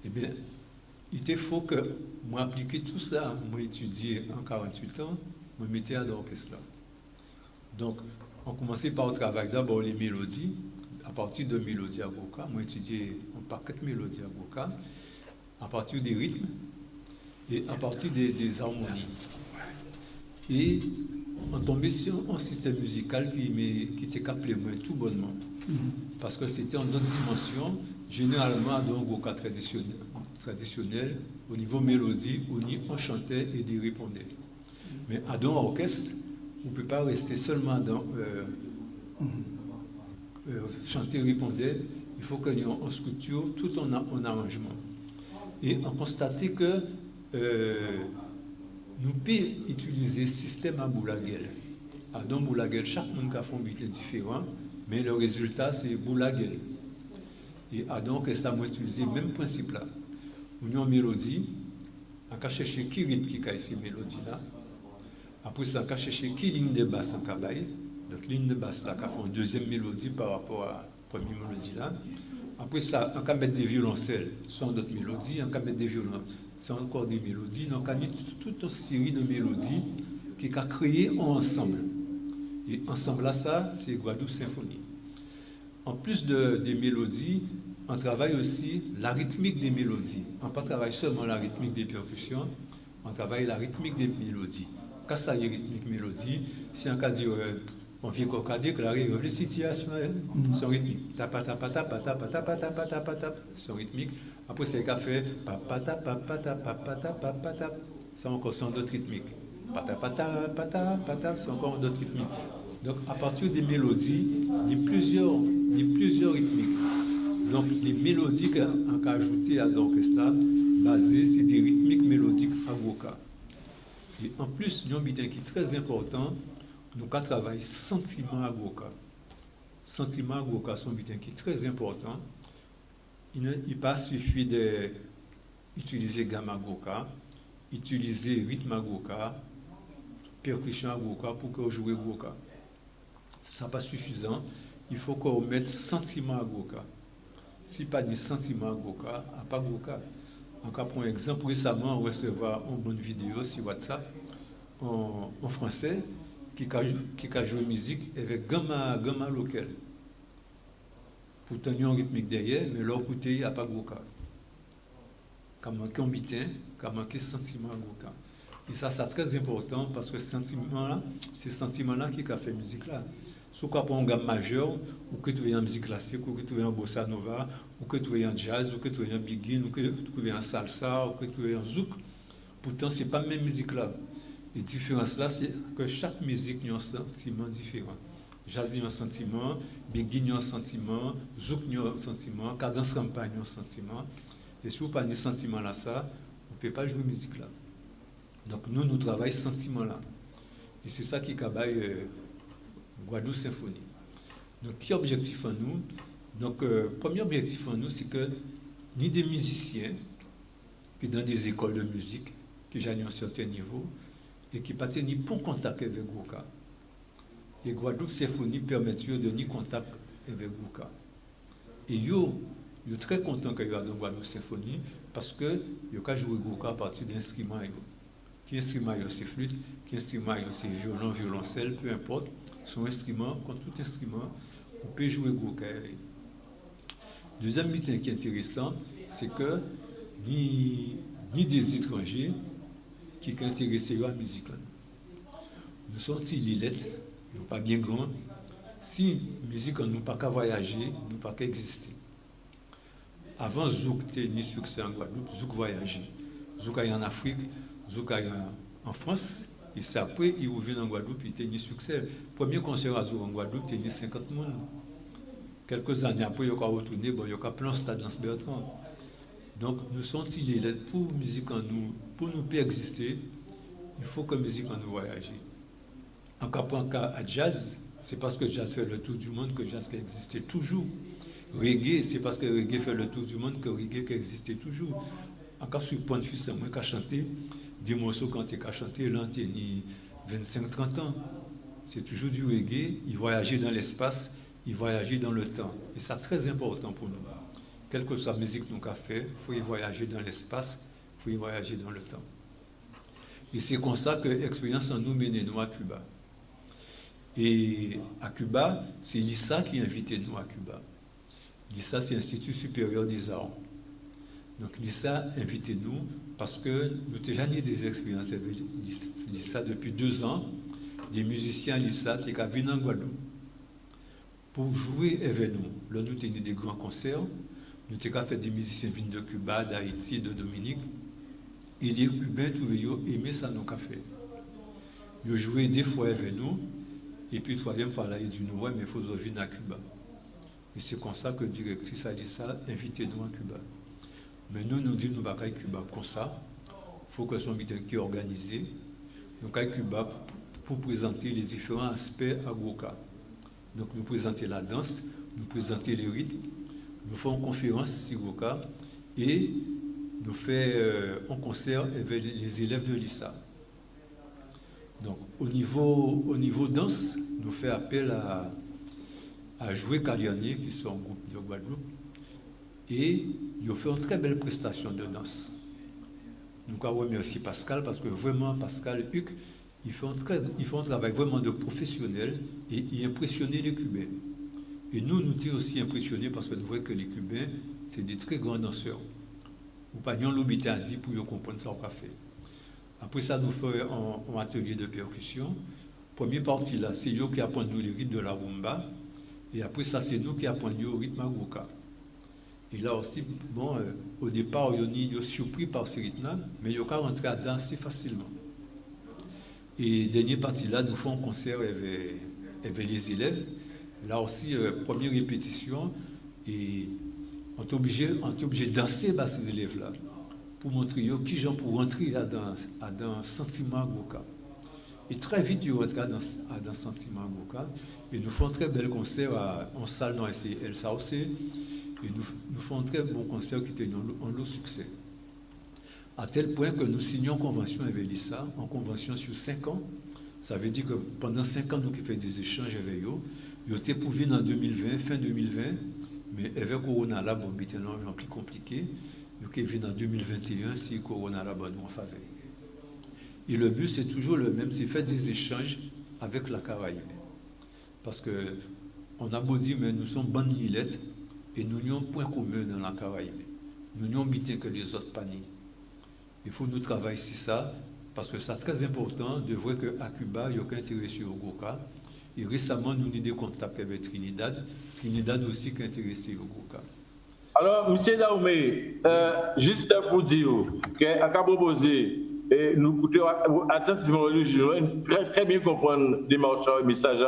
eh bien, il était faux que moi appliquer tout ça, moi étudier en 48 ans, moi mettais à l'orchestre là. Donc, on commençait par le travail d'abord les mélodies, à partir de mélodies à Goka, moi étudiais un paquet de mélodies à Goka, à partir des rythmes et à partir des harmonies. Et on tombait sur un système musical qui était capté tout bonnement. Parce que c'était en autre dimension, généralement dans un Goka traditionnel, au niveau mélodie, on chantait et on répondait. Mais à un orchestre, on ne peut pas rester seulement dans chanter et répondre, il faut qu'il y ait en structure tout en arrangement. Et on constatait que nous pouvons utiliser le système à Boulaguel. À Don Boulaguel, chaque monde a fait un but différent, mais le résultat, c'est Boulaguel. Et à Don, ça m'a utilisé le même principe là. On a une mélodie, on a cherché qui rythme qui a ces mélodies-là. Après ça, on a cherché qui ligne de basse en cabaye. Donc, ligne de basse là, on a fait une deuxième mélodie par rapport à la première mélodie là. Après ça, on a mis des violoncelles sur d'autres mélodies, on a mis des violons. C'est encore des mélodies, donc on a mis toute une série de mélodies qui a créé ensemble. Et ensemble là, ça, c'est Guadeloupe Symphonie. En plus des mélodies, on travaille aussi la rythmique des mélodies. On ne travaille pas seulement la rythmique des percussions, on travaille la rythmique des mélodies. Quand ça y est rythmique mélodie, si on dit on vient qu'on déclarer les situations sont rythmiques. Sont rythmiques. Après, c'est qu'à faire c'est encore son d'autres rythmiques. C'est encore d'autres rythmiques. Donc, à partir des mélodies, il y a plusieurs rythmiques. Donc, les mélodies qu'on a ajoutées à l'orchestre, basées sur des rythmiques mélodiques à Goka. Et en plus, il y a un bitin qui est très important. Nous travaillons sentiment à Goka. Sentiment à Goka, c'est un bitin qui est très important. Il n'est pas suffit d'utiliser gamme à Goka, utiliser rythme à Goka, percussion à Goka pour qu'on joue Goka. Ce n'est pas suffisant. Il faut qu'on mette sentiment à Goka. Si pas de sentiment à Goka, à pas Goka. Encore pour exemple, récemment, on recevra une bonne vidéo sur WhatsApp en français qui a joué musique avec gamma local. Pourtant, il y a un rythmique derrière, mais l'autre côté, il n'y a pas Goka. Il y a manqué un bitin, il y a manqué sentiment à Goka. Et ça, c'est très important parce que c'est ce sentiment-là qui a fait musique là. Soit qu'on prend une gamme majeure, ou que tu veux en musique classique, ou que tu veux en bossa nova, ou que tu veux en jazz, ou que tu veux en biguine, ou que tu veux en salsa, ou que tu veux en zouk. Pourtant, ce n'est pas la même musique là. La différence là, c'est que chaque musique a un sentiment différent. Jazz a un sentiment, biguine a un sentiment, zouk a un sentiment, cadence campagne a un sentiment. Et si vous n'avez pas de sentiment là, ça, vous ne pouvez pas jouer musique là. Donc nous travaillons ce sentiment là. Et c'est ça qui travaille Guadeloupe Symphonie. Donc, quel objectif en nous? Donc, premier objectif en nous, c'est que ni des musiciens qui dans des écoles de musique, qui gagnent un certain niveau, et qui ne ni pour contact avec Goka. Et Guadeloupe Symphonie permet de ni contact avec Goka. Et yo très content que yo dans Guadeloupe Symphonie parce que yo ka jouer Goka à partir d'instruments. Qui instrument c'est flûte, qui instrument c'est violon, violoncelle, peu importe. Son instrument, comme tout instrument, on peut jouer Goka. Deuxième mythe qui est intéressant, c'est que ni des étrangers qui sont intéressés à la musique. Nous sommes Lilette, nous pas bien grands. Si la musique nous pas qu'à voyager, nous pas qu'à exister. Avant Zouk était ni succès en Guadeloupe, Zouk voyager. Zouk en Afrique, Zouk en France, et c'est après il revient en Guadeloupe, il était ni succès. Premier concert à Zouk en Guadeloupe, il était 50 personnes. Quelques années après, il y a retourné, bon, il y a plein de stade dans ce Bertrand. Donc nous sommes Lilette pour musique en nous, pour nous peut exister, il faut que la musique en nous voyage. En cas à jazz, c'est parce que jazz fait le tour du monde que jazz existait toujours. Reggae, c'est parce que reggae fait le tour du monde que reggae existait toujours. En cas sur point de vue, c'est moi qui a chanté des morceaux quand tu as chanté, là, tu as 25-30 ans. C'est toujours du reggae, il voyageait dans l'espace, il voyageait dans le temps. Et c'est très important pour nous. Quelle que soit la musique nous avons fait, il faut y voyager dans l'espace, il faut y voyager dans le temps. Et c'est comme ça que l'expérience en nous mène nous à Cuba. Et à Cuba, c'est l'ISA qui a invité nous à Cuba. L'ISA, c'est l'Institut supérieur des arts. Donc l'ISA a invité nous parce que nous avons déjà eu des expériences avec l'ISA depuis 2 ans. Des musiciens à l'ISA qui sont venus en Guadeloupe pour jouer avec nous. Là, nous avons eu des grands concerts. Nous avons fait des musiciens venus de Cuba, d'Haïti, de Dominique. Et les Cubains, tous les aimaient ça, nous avons fait. Ils ont joué 2 fois avec nous. Et puis, 3e fois, là, ils disent nous, ouais, mais il faut venir à Cuba. Et c'est comme ça que la directrice a dit ça, invitez-nous à Cuba. Mais nous disons, nous ne sommes pas à Cuba comme ça. Il faut que ce soit un meeting qui est organisé. Donc, à Cuba, pour présenter les différents aspects à Goka. Donc, nous présenter la danse, nous présenter les rythmes, nous faisons une conférence sur Goka et nous faisons un concert avec les élèves de l'ISA. Donc, au niveau danse, nous faisons appel à Jouer Caliani, qui sont un groupe de Guadeloupe, et ils ont fait une très belle prestation de danse. Nous remercions Pascal, parce que vraiment, Pascal et Hugues, ils font un travail vraiment de professionnel et ils impressionnent les Cubains. Et nous sommes aussi impressionnés parce que nous voyons que les Cubains, c'est des très grands danseurs. Nous n'avons pas l'obité à dire pour comprendre ça au café. Après ça, nous faisons un atelier de percussion. Première partie là, c'est eux qui apprennent nous les rythmes de la rumba. Et après ça, c'est nous qui apprenons le rythme à Goka. Et là aussi, bon, au départ, ils sont surpris par ce rythme-là, mais ils ont rentré à danser facilement. Et dernière partie là, nous faisons un concert avec les élèves. Là aussi, première répétition, et on est obligé de danser avec ces élèves-là. Pour montrer qui j'en pour rentrer à dans sentiment Goka. Et très vite, ils rentrent dans sentiment Goka. Et nous faisons un très bel concert en salle dans El Sauce. Et nous faisons un très bon concert qui était un lot succès. À tel point que nous signons une convention avec l'ISA, en convention sur 5 ans. Ça veut dire que pendant 5 ans, nous qui faisons des échanges avec eux. Ils étaient pour venir en 2020, fin 2020. Mais avec Corona là, bon, c'était un plus compliqué. Qui vient en 2021 si Corona là nous en faveur. Et le but c'est toujours le même, c'est faire des échanges avec la Caraïbe. Parce que on a beau dire mais nous sommes bonnes Lilette et nous n'avons point commun dans la Caraïbe. Nous n'avons bien que les autres paniers. Il faut nous travailler sur ça parce que c'est très important de voir qu'à Cuba il y a aucun intérêt sur Goka. Et récemment nous avons des contacts avec Trinidad. Trinidad aussi qui est intéressé au Goka. Alors, M. Daoumé, juste pour dire qu'à proposer, nous écoutons attentivement le jury, très bien comprendre les marchands et les messages.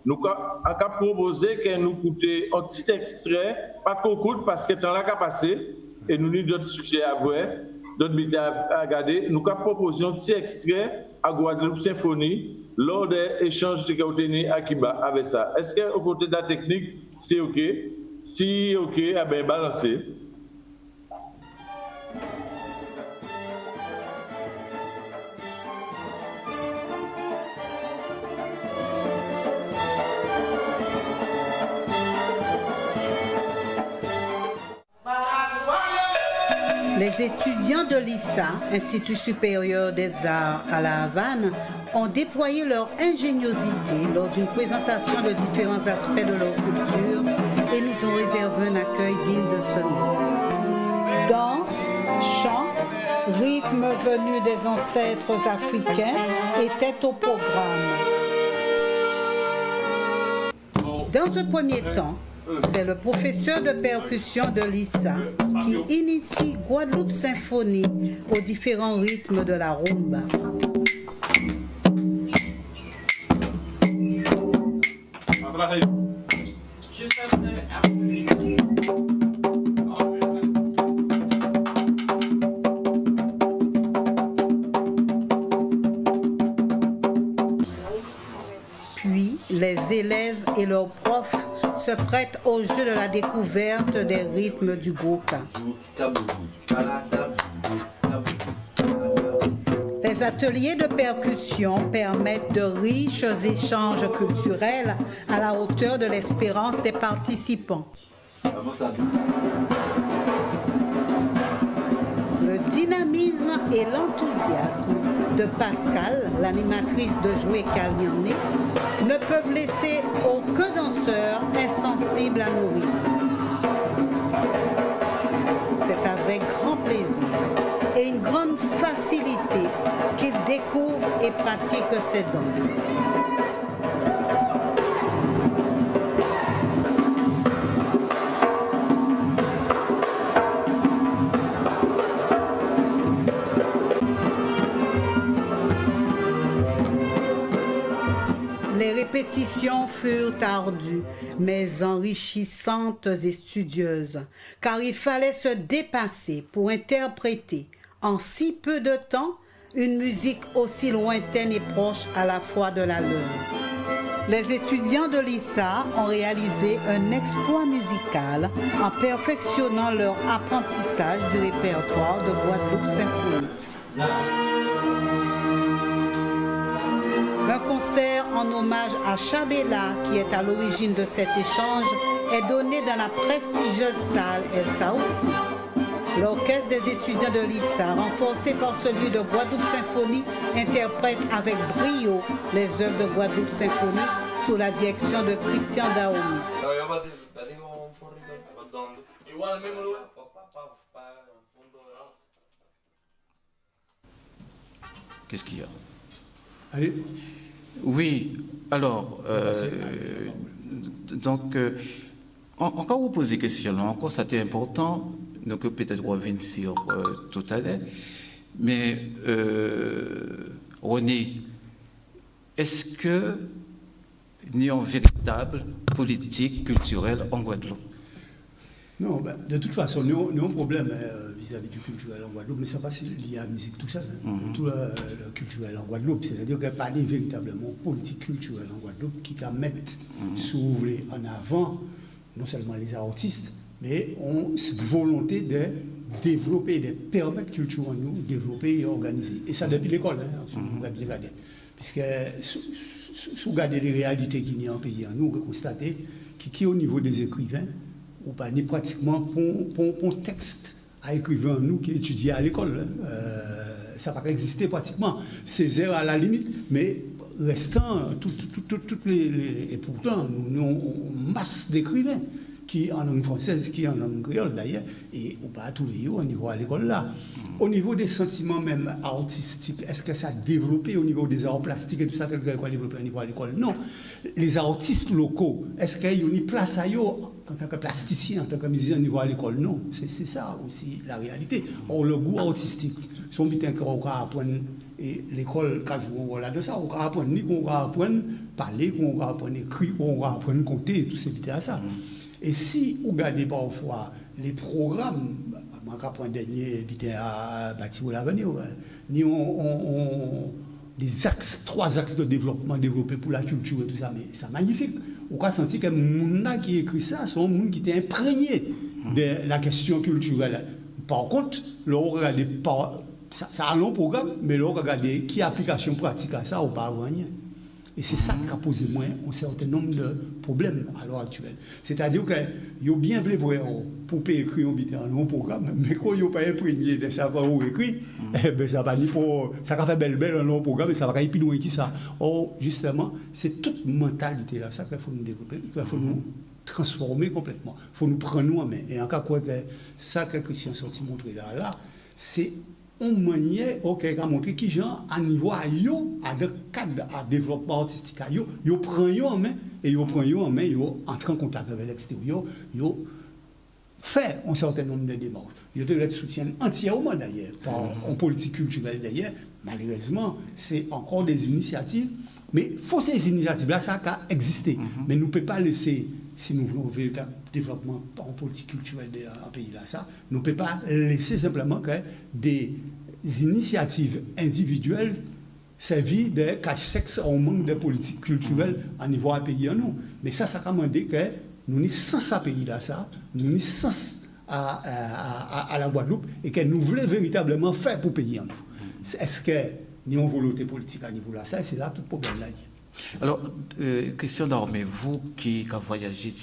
Nous avons proposé que nous écoutions un petit extrait, pas qu'on écoute parce que temps là qu'à passer, et nous avons d'autres sujets à voir, d'autres médias à regarder. Nous avons proposé un petit extrait à Guadeloupe Symphonie lors des échanges que nous avons à Cuba avec ça. Est-ce qu'au côté de la technique, c'est OK? Si OK, eh bien, balancez. Les étudiants de l'ISA, Institut supérieur des arts à La Havane, ont déployé leur ingéniosité lors d'une présentation de différents aspects de leur culture et nous ont réservé un accueil digne de ce nom. Danse, chant, rythme venu des ancêtres africains étaient au programme. Dans un premier temps, c'est le professeur de percussion de l'ISA qui initie Guadeloupe Symphonie aux différents rythmes de la rumba. Puis, les élèves et leurs profs se prêtent au jeu de la découverte des rythmes du Goka. Les ateliers de percussion permettent de riches échanges culturels à la hauteur de l'espérance des participants. Le dynamisme et l'enthousiasme de Pascal, l'animatrice de Jouer Kalniané, ne peuvent laisser aucun danseur insensible à nos rythmes. C'est avec grand plaisir et une grande facilité qu'il découvre et pratique ces danses. Les répétitions furent ardues, mais enrichissantes et studieuses, car il fallait se dépasser pour interpréter, en si peu de temps, une musique aussi lointaine et proche à la fois de la leur. Les étudiants de l'ISA ont réalisé un exploit musical en perfectionnant leur apprentissage du répertoire de Guadeloupe Symphonie. Un concert en hommage à Chabela, qui est à l'origine de cet échange, est donné dans la prestigieuse salle El Saoudsi. L'orchestre des étudiants de l'ISA, renforcé par celui de Guadeloupe Symphonie, interprète avec brio les œuvres de Guadeloupe Symphonie sous la direction de Christian Daoumi. Qu'est-ce qu'il y a? Allez. Oui, alors, donc, encore vous posez question, encore ça c'est important, donc peut-être revenir sur tout à l'heure, mais René, est-ce que nous avons une véritable politique culturelle en Guadeloupe? Non, ben, de toute façon, nous avons un problème vis-à-vis du culturel en Guadeloupe, mais ça passe lié à la musique tout seul. Tout le culturel en Guadeloupe, c'est-à-dire qu'il n'y a pas véritablement politique culturelle en Guadeloupe qui va mettre en avant non seulement les artistes, mais on cette volonté de développer, de permettre culture en nous, développer et organiser. Et ça depuis l'école, on va bien regarder. Puisque si vous regardez les réalités qu'il y a en pays, nous, on constate qu'il y a au niveau des écrivains, ou pas ni pratiquement pour texte à écrivain nous qui étudions à l'école. Ça n'a pas existé pratiquement. Césaire à la limite, mais restant, et pourtant, nous avons une masse d'écrivains qui en langue française, qui en langue créole d'ailleurs, et on pas trouver au niveau à l'école là. Au niveau des sentiments même artistiques, est-ce que ça a développé au niveau des arts plastiques et tout ça, tel que quoi développé au niveau à l'école? Non. Les artistes locaux, est-ce qu'il y a une place à eux en tant que plasticien, en tant que musicien au niveau à l'école? Non. C'est ça aussi la réalité. Or, le goût artistique, son but est qu'on va apprendre, et l'école, quand je vois là de ça, on va apprendre, on va apprendre parler, on va apprendre écrire, on va apprendre compter, tout c'est à ça. Et si vous regardez parfois les programmes, moi qu'à point dernier, à bâtir l'avenir, ni on des axes, 3 axes de développement développés pour la culture et tout ça, mais c'est magnifique. On a senti que les gens qui écrit ça sont des gens qui étaient imprégnés de la question culturelle. Par contre, là, on regarde ça a un long programme, mais là, on regarde qui application pratique à ça ou pas rien. Et c'est ça qui a posé moins un certain nombre de problèmes à l'heure actuelle. C'est-à-dire qu'ils ont bien voulu voir pour écrire un programme, mais quand ils n'ont pas imprégné de savoir où écrire, ça va ni pour ça va faire belle un long programme et ça va aller plus loin que ça. Or, justement, c'est toute mentalité là, ça qu'il faut nous développer, qu'il faut nous transformer complètement. Il faut nous prendre en main. Et en cas quoi que ça que Christian sorti montrer là, c'est on manière qui a montré qui gens à niveau à de cadre à développement artistique à yo prend yo en main et yo prend yo en main yo entre en contact avec l'extérieur yo fait un certain nombre de démarches yo doit être soutien entièrement d'ailleurs par en politique culturelle d'ailleurs malheureusement c'est encore des initiatives mais faut ces initiatives là ça a existé mais nous peut pas laisser si nous voulons un véritable développement en politique culturelle d'un pays là, ça, nous ne pouvons pas laisser simplement que des initiatives individuelles servir de cache-sexe au manque de politique culturelle à niveau à pays en nous. Mais ça a commandé que nous n'y sans ça pays là, ça, nous n'y sans à la Guadeloupe et que nous voulons véritablement faire pour pays en nous. Est-ce que nous avons une volonté politique à niveau là, ça, c'est là tout le problème là. Alors, Christian Dormé, vous qui avez voyagé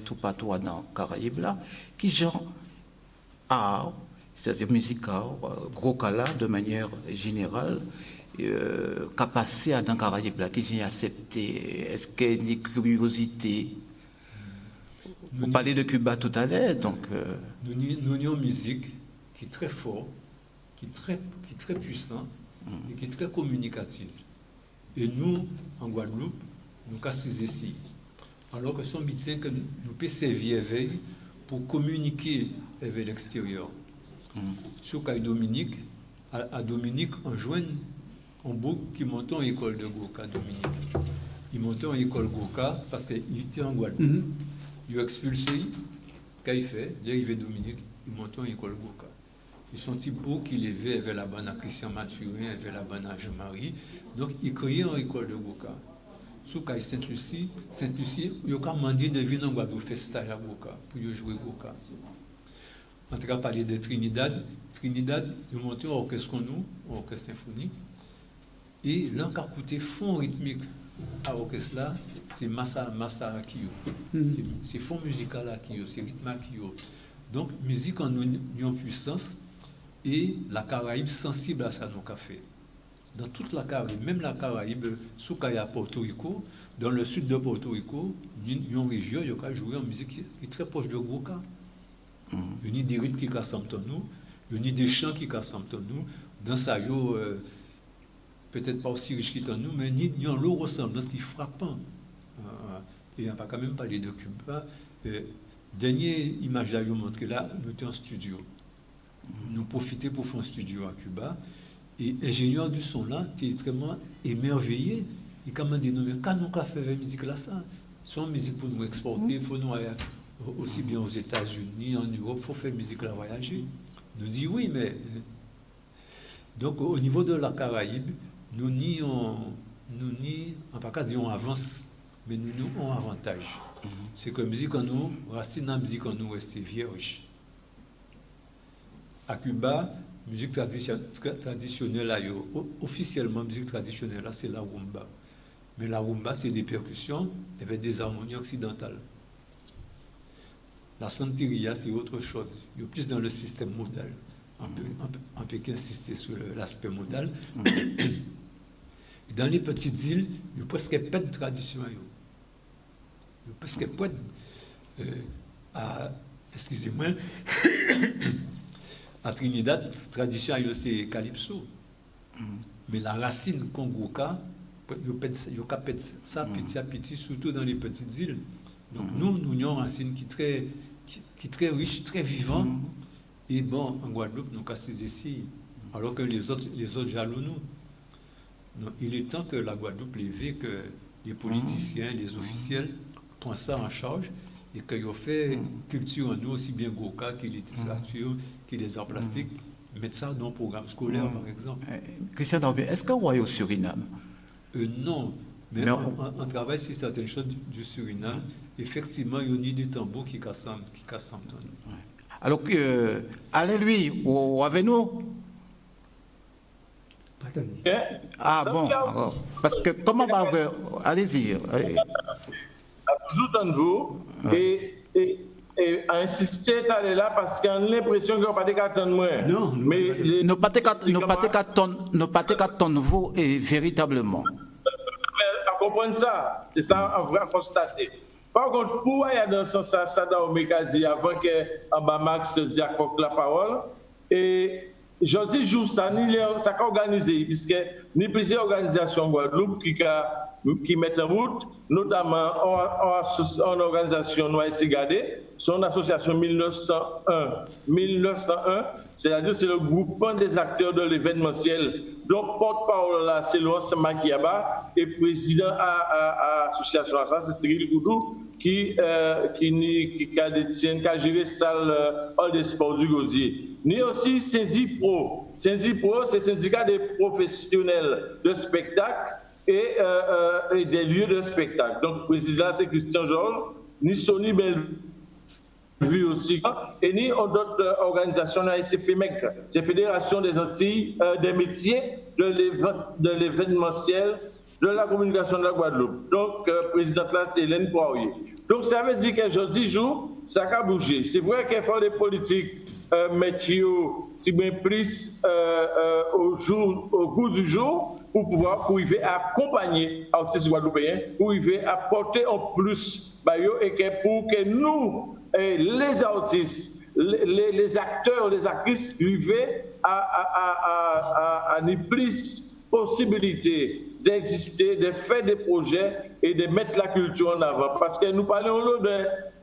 tout partout dans les Caraïbes, là, qui genre art, c'est-à-dire musical, gros cas de manière générale, qu'a passé dans les Caraïbes, là, qui j'ai accepté, est-ce qu'il y a une curiosité? Vous parlez de Cuba tout à l'heure, donc... Nous avons une musique qui est très forte, qui est très puissante et qui est très communicative. Et nous, en Guadeloupe, nous cassons ici. Alors que son bitin que nous peut servir veille pour communiquer avec l'extérieur. Sur Caille Dominique, à Dominique, on joint un beau qui monte en école de Goka, Dominique. Il monte en école Goka parce qu'il était en Guadeloupe. Il a expulsé, qu'il fait, il est arrivé Dominique, il monte en école Goka. Ils sont petits beaux qui levaient vers la bonne à Christian Mathurin, vers la bonne à Jean-Marie. Donc, ils créaient une école de Goka. Sous Caille Sainte-Lucie, ils ont demandé de venir en Guadeloupe faire stage à Goka, pour jouer Goka. En tout cas, parler de Trinidad, ils ont monté un orchestre un orchestre symphonique. Et l'un qui a coûté fond rythmique à l'orchestre là, c'est Massa Akio. C'est fond musical Akio, c'est rythme Akio. Donc, musique en union puissance. Et la Caraïbe sensible à ça, nos cafés. Dans toute la Caraïbe, même la Caraïbe, sous Kaya Porto Rico, dans le sud de Porto Rico, il y a une région qui a joué en musique qui est très proche de Goka. Il y a des rythmes qui cassent en nous, il y a des chants qui cassent en nous. Dans ça, peut-être pas aussi riche qu'en nous, mais il y a une ressemblance qui est frappante. Et on ne va pas quand même parler de Cuba. Dernière image là, montre que là, nous étions en studio. Nous profitons pour faire un studio à Cuba. Et l'ingénieur du son là, tu es extrêmement émerveillé. Il m'a dit, non, mais quand nous avons fait la musique là, ça, c'est une musique pour nous exporter, il faut nous aller aussi bien aux États-Unis, en Europe, il faut faire musique là, voyager. Nous dit oui, mais. Donc au niveau de la Caraïbe, nous n'y on pas qu'à dire on avance, mais nous avons un avantage. C'est que la musique en nous, racine dans la musique en nous, c'est vierge. À Cuba, musique traditionnelle, là, officiellement, musique traditionnelle, là, c'est la rumba. Mais la rumba, c'est des percussions avec des harmonies occidentales. La santeria, c'est autre chose. Il y a plus dans le système modal. On peut qu'insister sur l'aspect modal. Dans les petites îles, il n'y a presque pas de tradition. Il n'y a presque pas de... excusez-moi. À Trinidad, tradition, c'est calypso. Mais la racine congoka, il y a ça petit à petit, surtout dans les petites îles. Donc nous avons une racine qui est très riche, très vivante. Et bon, en Guadeloupe, nous cassons ici, alors que les autres jalonnent nous. Donc, il est temps que la Guadeloupe les que les politiciens, les officiels prennent ça en charge et qu'ils ont fait culture en nous, aussi bien Goka que littérature, que les arts plastiques, mettre ça dans le programme scolaire, par exemple. Christian Dormé, est-ce qu'on voit au Suriname? Non, mais on travaille sur certaines choses du Suriname. Effectivement, il y a des tambours qui cassent en nous. Alors, allez lui, ou avec nous? Ah bon, alors, parce que comment on va faire? Allez-y. Toujours dans vous et à insister d'aller là parce qu'on a l'impression qu'on n'a pas de carton moins. Non, mais nous pas de carton nouveau et véritablement. À comprendre ça, c'est ça on va constater. Par contre, pour aller dans ce sens, ça doit au mécanique avant que Max dise la parole. Et je dis juste ça, ça a organisé, puisque nous avons plusieurs organisations Guadeloupe qui mettent en route, notamment en organisation Noailles Gardé, son association 1901, c'est-à-dire c'est le groupement des acteurs de l'événementiel. Donc, porte-parole là, c'est Laurent Makiaba, et président à l'association, c'est Cyril Koudou, qui a géré salle hall des sports du Gosier. Ni aussi Syndipro. Syndipro, c'est le syndicat des professionnels de spectacle et des lieux de spectacle. Donc, président, c'est Christian Georges, ni Sony Bellevue aussi, et ni d'autres organisations, c'est FEMEC, c'est Fédération des Antilles, des métiers de l'événementiel, de la communication de la Guadeloupe. Donc, présidente là, c'est Hélène Poirier. Donc, ça veut dire qu'aujourd'hui, jour, ça a bougé. C'est vrai qu'il faut des politiques, métiers, si bien plus au goût du jour, pour pouvoir arriver à accompagner les artistes guadeloupéens, pour arriver à porter en plus, et pour que nous, les artistes, les acteurs, les actrices, arriver à plus possibilité d'exister, de faire des projets et de mettre la culture en avant. Parce que nous parlons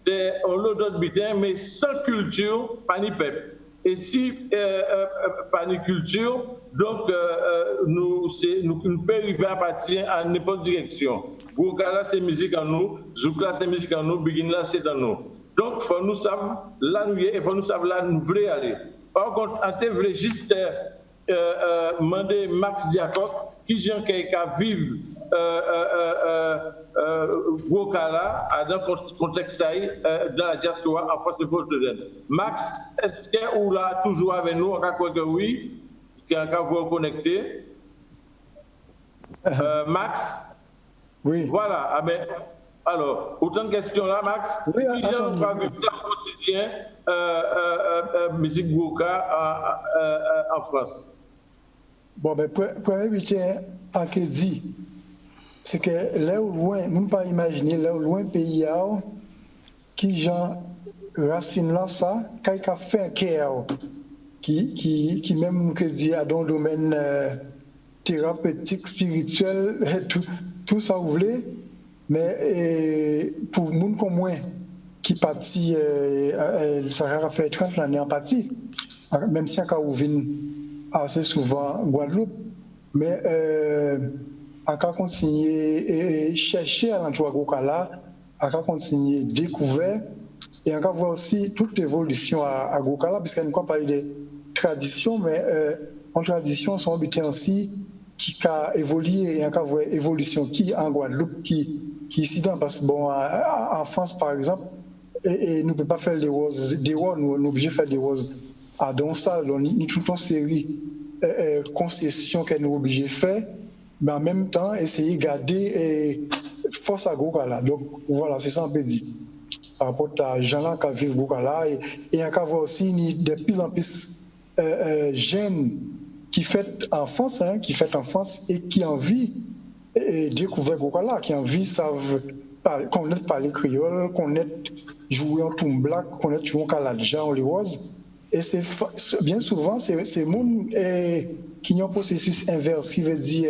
d'autres butins, mais sans culture, pas ni peuple. Et si pas ni culture, donc nous pouvons arriver à partir à n'importe direction. Goukala, c'est musique en nous, Zoukla, c'est musique en nous, Bigin c'est en nous. Donc, il faut nous savoir là nous y est, il faut nous savoir là nous voulons aller. Par contre, en te voulait juste demander Max Diakok, qui vient quelqu'un vivre Goukala dans le contexte dans la diaspora en France de Porte-de-Denne. Max, est-ce que vous là toujours avec nous? On croit que oui, est-ce qu'on vous connecter? Max? Oui. Voilà. Ah ben, alors, autant de questions là, Max. Oui, qui vient au quotidien musique Gouka en France? Bon, ben, premier bulletin en dit, c'est que là au loin, nous ne pouvons pas imaginer, là au loin, pays qui genre racine là, ça, quand il a fait un care, qui même, que dit, dans le domaine thérapeutique, spirituel, tout ça, vous voulez, mais pour les gens comme moi, qui partit, ça a fait 30 années en partie, même si on vient assez souvent Guadeloupe, mais on va continuer à chercher à l'endroit Goukala, on va continuer à découvrir, et on va voir aussi toute l'évolution à Goukala, puisqu'on ne parle pas de tradition, mais en tradition, sont habités aussi qui a évolué, et on va voir évolution qui en Guadeloupe, qui ici dans, parce que bon, en France par exemple, et nous ne pouvons pas faire des roses, nous sommes obligés de faire des roses à Donsal, nous avons toute une série de concessions que nous sommes obligés de faire, mais en même temps, essayer de garder force à Goukala. Donc voilà, c'est ça on peut dire. Par rapport à gens-là qui vivent Goukala, et on va voir aussi de plus en plus jeunes qui fêtent en France, et qui ont envie de découvrir Goukala, qui ont envie de connaître parler créole, connaître jouer en toumblac, connaître jouer en kaladja, en les roses. Et c'est bien souvent, c'est gens qui ont un processus inverse, qui veut dire,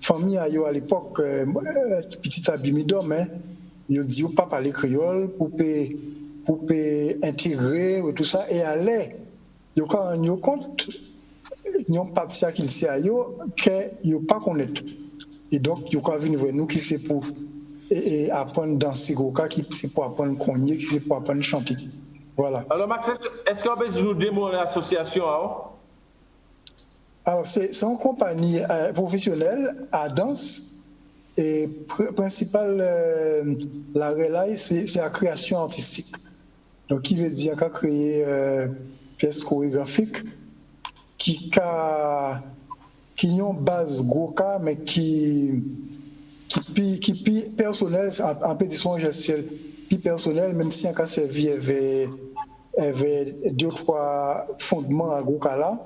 famille à l'époque, petit abimido, mais ils disent pas parler créole pour intégrer et tout ça, et aller, ils ont compte, ils ont parti à qu'ils sait à eux, qu'ils n'ont pas connaître. Et donc, ils ont venir vers nous qui c'est pour apprendre danser Goka, qui c'est pour apprendre cogner, qui c'est pour apprendre chanter. Voilà. Alors, Max, est-ce qu'on peut nous démontrer l'association? Alors, c'est une compagnie professionnelle à danse, et principale, la relais, c'est la création artistique. Donc, qui veut dire qu'à créer pièces chorégraphiques qui qui ont base gros cas, mais qui personnel, en pétition gestuelle, puis personnel, même si en cas servi avait 2 ou 3 fondements à gros cas là,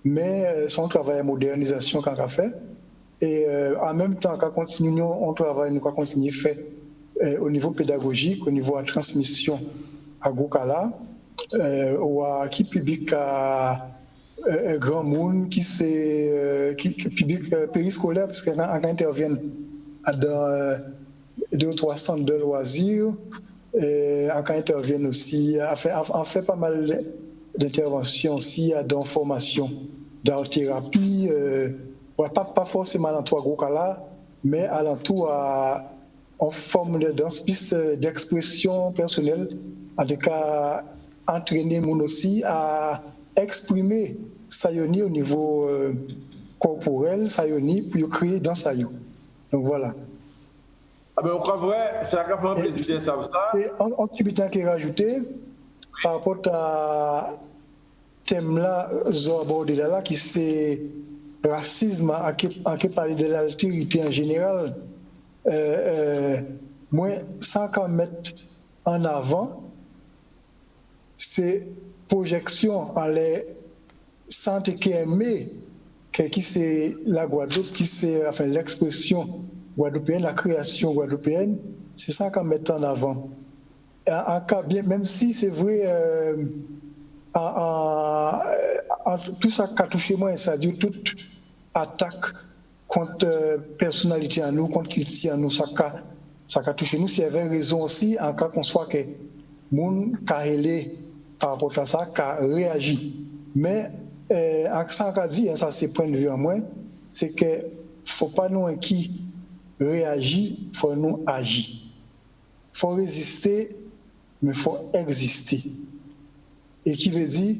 mais son travail de modernisation qu'on a fait. Et en même temps, quand on travaille, nous continuons faire au niveau pédagogique, au niveau de la transmission à Goukala, ou à qui public à grand monde, qui public périscolaire, parce qu'on intervient dans 2 ou 3 centres de loisirs, on intervient aussi, on fait pas mal d'interventions aussi dans formation d'art-thérapie, pas forcément dans toi Goukala, mais à l'entour en forme de danse, piste d'expression personnelle, en tout cas entraîner mon aussi à exprimer Sayoni au niveau corporel, Sayoni, pour créer dans Sayo. Donc voilà. Ah ben on croit vrai, c'est la conférence présidée ça. Et un petit peu qui est rajouté par rapport à thème là, abordé là, qui c'est racisme, en qui parler de l'altérité en général. Moi, sans qu'on mette en avant, c'est projection en les santé qui aimé, qui c'est la Guadeloupe, qui c'est enfin, l'expression guadeloupéenne, la création guadeloupéenne, c'est ça qu'on met en avant. En cas bien, même si c'est vrai, tout ça qui a touché moi, c'est-à-dire toute attaque contre personnalité en nous, contre culture en nous, ça a touché nous. S'il y avait raison aussi, en cas qu'on soit que moun carrelé par rapport à ça, qui a réagi. Mais en ça qu'a dit, ça c'est point de vue en moi, c'est que faut pas nous qui réagit, faut nous agir. Faut résister, mais faut exister. Et qui veut dire,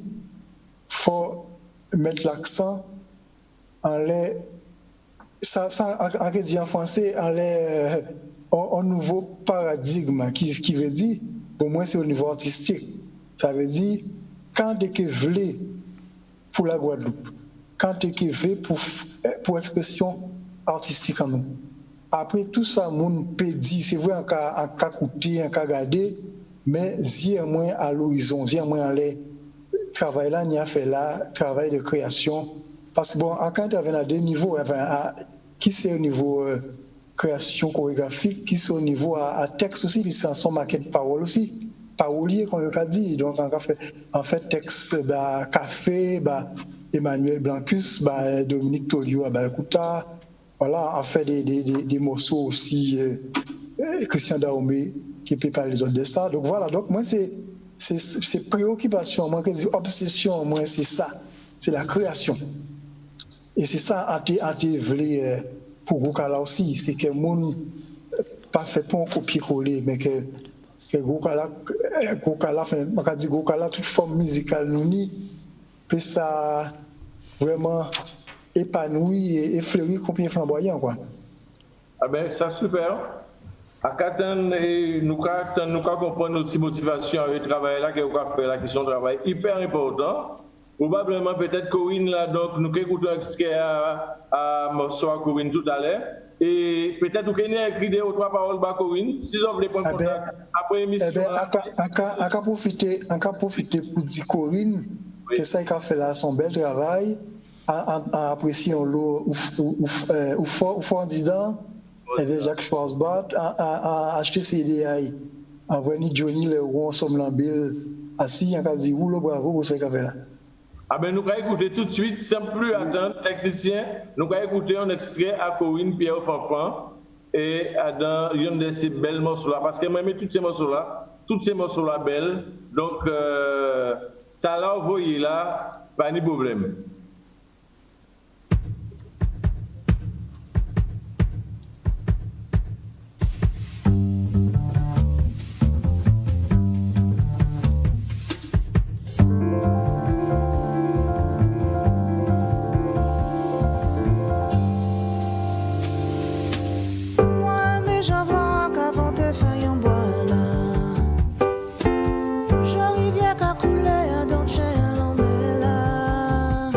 faut mettre l'accent en les, ça en dit en français, en les, un nouveau paradigme, qui veut dire, pour moi c'est au niveau artistique. Ça veut dire, quand tu es vlé pour la Guadeloupe, quand tu es vlé pour expression artistique en nous. Après tout ça, mon pédi, c'est vrai en cas coûter, en cas garder, mais j'ai moins à l'horizon, j'ai moins à les travail là, n'y a fait là, travail de création. Parce que bon, quand tu avais à deux niveaux, qui c'est au niveau création chorégraphique, qui c'est au niveau à texte aussi, puis c'est en son maquette de parole aussi. Parolier, comme on a dit. Donc, en fait, texte, Café, Emmanuel Blancus, Dominique Tolio à Balcouta. Voilà, on fait des morceaux aussi, Christian Daomé, qui peut parler les autres de ça. Donc, voilà, donc moi, c'est préoccupation, moi, obsession, moi, c'est ça. C'est la création. Et c'est ça, pour Goukala aussi. C'est que le monde, pas fait pour un copier-coller, mais que Goukala, on dit Goukala, toute forme musicale nous nie, puis ça vraiment épanoui et effleuri combien flamboyant quoi. Ah ben ça super. À Catan et nous comprendre notre motivation avec le travail là que vous avez fait, la question de travail hyper important. Probablement peut-être Corinne là donc nous écoutons extrait à morceau à Corinne tout à l'heure. Et peut-être vous avez écrit 2 ou 3 paroles à Corinne, si vous voulez prendre contact après l'émission. On peut profiter pour dire Corinne que ça qu'a fait là son bel travail, en appréciant l'eau ou fort disant, avec Jacques Schwarzbart, à acheter ses idées, à venir Johnny le roi Somnambile, assis, on a dit, le bravo pour ce qu'a fait là. Ah ben nous allons écouter tout de suite, sans plus attendre, technicien, nous allons écouter un extrait à Corinne Pierre Fanfan et dans une de ces belles morceaux-là, parce que moi j'aime tous ces morceaux-là belles, donc t'as là envoyé là, pas de problème. J'arrive à couler dans le ciel en là.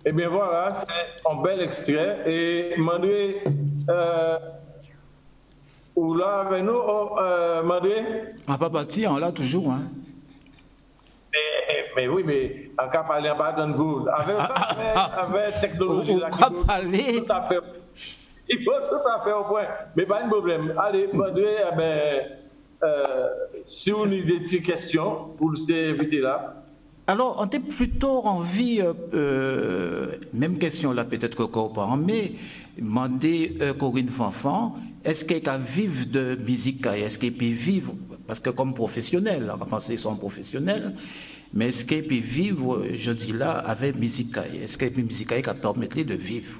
Eh bien voilà, c'est un bel extrait. Et Mandré, ou là avec nous, Mandré? On va pas partir, on l'a toujours. Hein. Mais oui, mais en cas parler pas d'un vous. Avec technologie là, tout à fait. Il faut tout à fait au point. Mais pas de problème. Allez, Mandré, si on a des petites questions pour s'inviter là. Alors, on a plutôt envie, même question là peut-être que parents, mais demander Corinne Fanfan, est-ce qu'elle peut vivre de musique, est-ce qu'elle peut vivre, parce que comme professionnel, on pense qu'ils sont professionnels, mais est-ce qu'elle peut vivre, je dis là, avec musique, est-ce qu'elle peut musique qui permettre de vivre?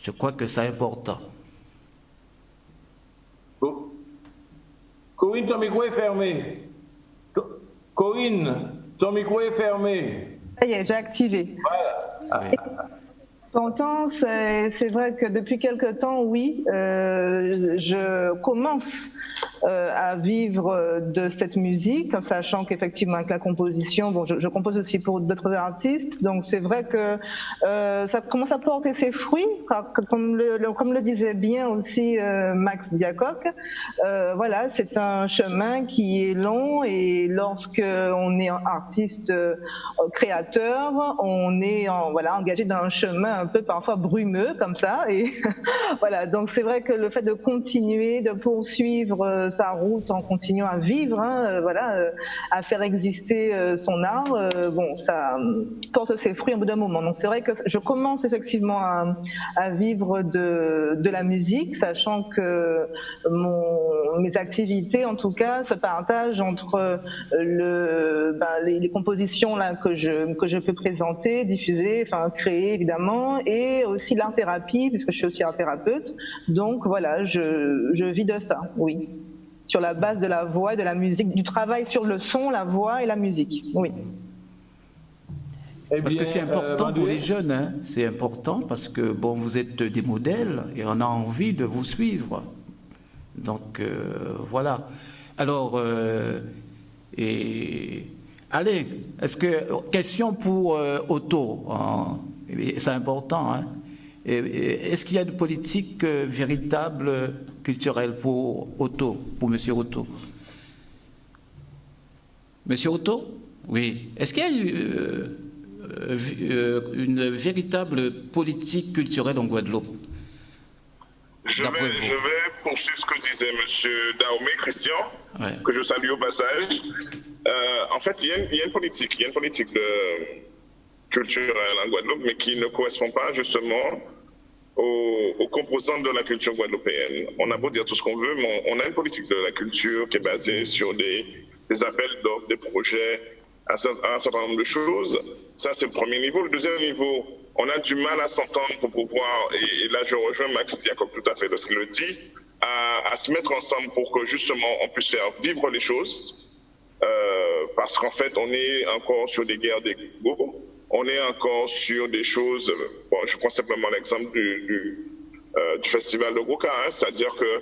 Je crois que c'est important. Corinne, ton micro est fermé. Corinne, ton micro est fermé. Ça y est, j'ai activé. Voilà. Pourtant, c'est vrai que depuis quelque temps, oui, je commence à vivre de cette musique, en sachant qu'effectivement avec la composition, bon, je compose aussi pour d'autres artistes, donc c'est vrai que ça commence à porter ses fruits, comme le disait bien aussi Max Diacoc. Voilà, c'est un chemin qui est long, et lorsque on est un artiste créateur, on est engagé dans un chemin un peu parfois brumeux comme ça, et voilà, donc c'est vrai que le fait de continuer, de poursuivre sa route en continuant à vivre, à faire exister son art, bon, ça porte ses fruits au bout d'un moment. Donc c'est vrai que je commence effectivement à vivre de la musique, sachant que mes activités en tout cas se partagent entre les compositions là que je peux présenter, diffuser, enfin créer évidemment, et aussi l'art thérapie, puisque je suis aussi art thérapeute. Donc voilà, je vis de ça, oui. Sur la base de la voix et de la musique, du travail sur le son, la voix et la musique, oui. Parce que c'est important pour les jeunes, hein. C'est important parce que bon, vous êtes des modèles et on a envie de vous suivre. Donc voilà. Alors, allez, est-ce que question pour Otto, c'est important, hein. Est-ce qu'il y a une politique véritable culturelle pour Otto, pour Monsieur Otto? Monsieur Otto? Oui. Est-ce qu'il y a une véritable politique culturelle en Guadeloupe? Je vais poursuivre ce que disait M. Dahomey, Christian, ouais, que je salue au passage. En fait, il y a une politique culturelle en Guadeloupe, mais qui ne correspond pas justement aux composantes de la culture guadeloupéenne. On a beau dire tout ce qu'on veut, mais on a une politique de la culture qui est basée sur des appels d'offres, des projets, un certain nombre de choses. Ça, c'est le premier niveau. Le deuxième niveau, on a du mal à s'entendre pour pouvoir, et là je rejoins Max Diacob tout à fait de ce qu'il le dit, à se mettre ensemble pour que justement on puisse faire vivre les choses, parce qu'en fait on est encore sur des guerres d'ego, on est encore sur des choses, bon, je prends simplement l'exemple du festival de Goka, hein, c'est-à-dire que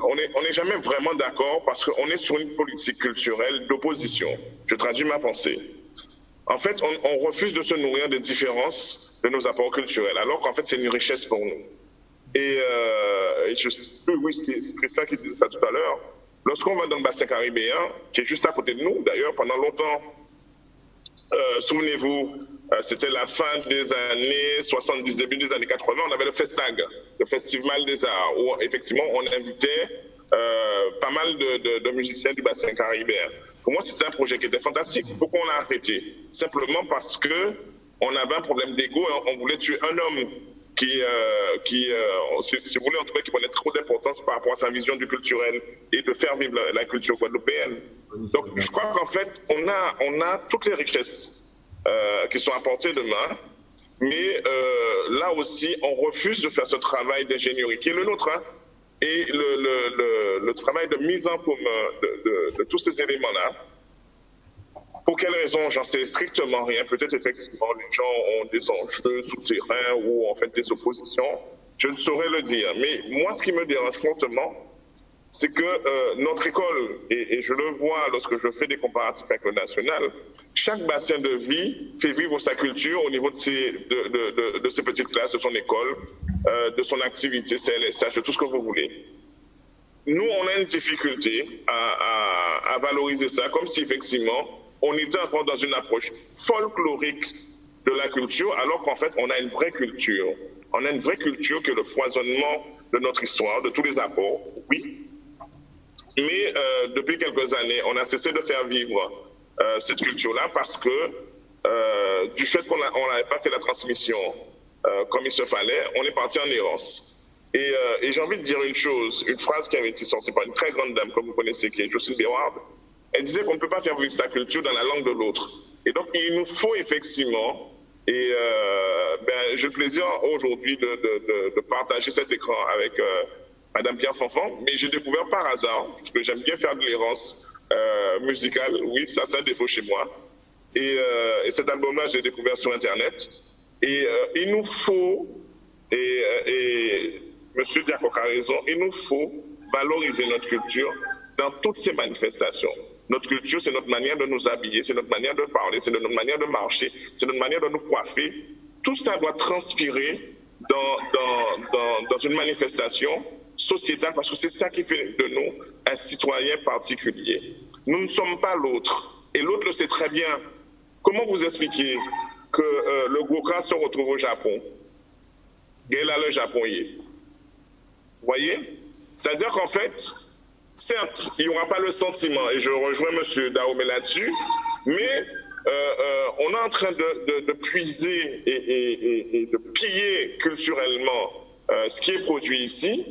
on n'est jamais vraiment d'accord parce qu'on est sur une politique culturelle d'opposition. Je traduis ma pensée. En fait, on refuse de se nourrir des différences de nos apports culturels, alors qu'en fait, c'est une richesse pour nous. Et je sais plus, oui, c'est Christian qui disait ça tout à l'heure. Lorsqu'on va dans le bassin caribéen, qui est juste à côté de nous, d'ailleurs, pendant longtemps, souvenez-vous, c'était la fin des années 70, début des années 80, on avait le FESAG, le Festival des Arts, où effectivement, on invitait pas mal de musiciens du bassin caribéen. Pour moi, c'était un projet qui était fantastique. Pourquoi on l'a arrêté? Simplement parce qu'on avait un problème d'ego et on voulait tuer un homme qui si vous voulez, en tout cas, qui prenait trop d'importance par rapport à sa vision du culturel et de faire vivre la culture guadeloupéenne. Donc, je crois qu'en fait, on a toutes les richesses qui sont apportées de main, mais là aussi, on refuse de faire ce travail d'ingénierie qui est le nôtre, hein. Et le travail de mise en commun de tous ces éléments-là, pour quelles raisons, j'en sais strictement rien. Peut-être effectivement les gens ont des enjeux souterrains ou en fait des oppositions, je ne saurais le dire. Mais moi, ce qui me dérange fortement, c'est que notre école, et je le vois lorsque je fais des comparatifs avec le national, chaque bassin de vie fait vivre sa culture au niveau de ses petites classes, de son école, de son activité, CLSH, de tout ce que vous voulez. Nous, on a une difficulté à valoriser ça, comme si effectivement, on était encore dans une approche folklorique de la culture, alors qu'en fait, on a une vraie culture. On a une vraie culture qui est le foisonnement de notre histoire, de tous les apports, oui. Mais depuis quelques années, on a cessé de faire vivre cette culture-là parce que du fait qu'on n'avait pas fait la transmission comme il se fallait, on est parti en errance. Et j'ai envie de dire une chose, une phrase qui avait été sortie par une très grande dame, comme vous connaissez, qui est Jocelyne Béward. Elle disait qu'on ne peut pas faire vivre sa culture dans la langue de l'autre. Et donc, il nous faut effectivement, et j'ai le plaisir aujourd'hui de partager cet écran avec Madame Pierre Fanfan, mais j'ai découvert par hasard, parce que j'aime bien faire de l'errance musicale, oui, ça c'est un défaut chez moi. Et cet album-là, j'ai découvert sur Internet. Et il nous faut, et Monsieur Diakok a raison, il nous faut valoriser notre culture dans toutes ses manifestations. Notre culture, c'est notre manière de nous habiller, c'est notre manière de parler, c'est notre manière de marcher, c'est notre manière de nous coiffer. Tout ça doit transpirer dans une manifestation sociétale parce que c'est ça qui fait de nous un citoyen particulier. Nous ne sommes pas l'autre. Et l'autre le sait très bien. Comment vous expliquer que le Goka se retrouve au Japon? Gela le Japonais. Vous voyez? C'est-à-dire qu'en fait, certes, il n'y aura pas le sentiment, et je rejoins M. Dahomey là-dessus, mais on est en train de puiser et de piller culturellement ce qui est produit ici,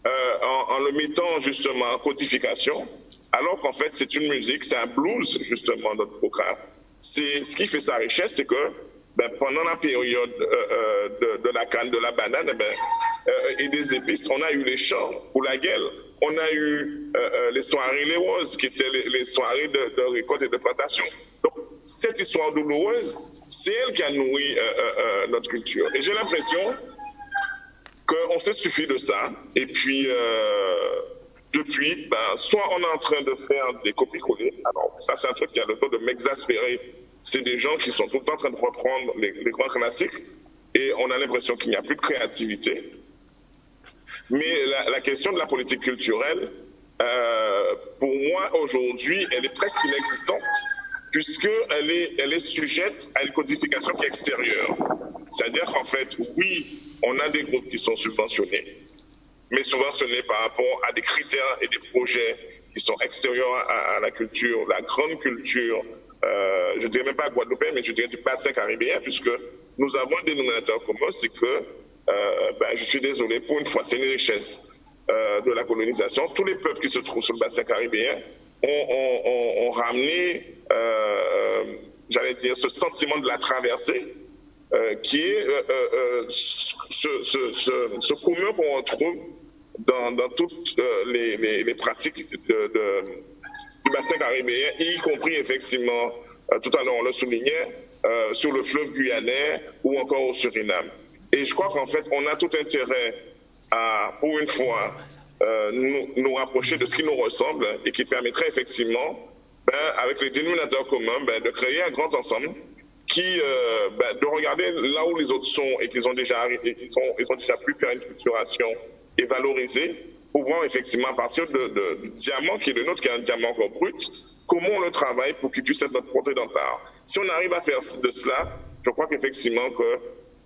en le mettant justement en codification, alors qu'en fait c'est une musique, c'est un blues justement notre programme. C'est ce qui fait sa richesse, c'est que pendant la période de la canne, de la banane, et des épices, on a eu les chants pour la gueule, on a eu les soirées léwoses qui étaient les soirées de récolte et de plantation. Donc cette histoire douloureuse, c'est elle qui a nourri notre culture. Et j'ai l'impression qu'on s'est suffi de ça, et puis depuis, soit on est en train de faire des copies-coller, alors ça c'est un truc qui a le temps de m'exaspérer, c'est des gens qui sont tout le temps en train de reprendre les grands classiques, et on a l'impression qu'il n'y a plus de créativité. Mais la question de la politique culturelle, pour moi aujourd'hui, elle est presque inexistante, puisqu'elle est sujette à une codification qui est extérieure. C'est-à-dire qu'en fait, oui, on a des groupes qui sont subventionnés, mais subventionnés par rapport à des critères et des projets qui sont extérieurs à la culture, la grande culture, je ne dirais même pas guadeloupéenne, mais je dirais du bassin caribéen, puisque nous avons un dénominateur commun, c'est que, je suis désolé, pour une fois, c'est une richesse de la colonisation. Tous les peuples qui se trouvent sur le bassin caribéen ont ramené, j'allais dire, ce sentiment de la traversée, qui est ce commun qu'on retrouve dans toutes les pratiques du bassin caribéen, y compris effectivement, tout à l'heure on le soulignait, sur le fleuve guyanais ou encore au Suriname. Et je crois qu'en fait, on a tout intérêt à, pour une fois, nous rapprocher de ce qui nous ressemble et qui permettrait effectivement, avec les dénominateurs communs, de créer un grand ensemble qui, de regarder là où les autres sont et qu'ils ont déjà pu faire une structuration et valoriser, pour voir effectivement à partir du diamant qui est le nôtre, qui est un diamant encore brut, comment on le travaille pour qu'il puisse être notre portée d'entare. Si on arrive à faire de cela, je crois qu'effectivement que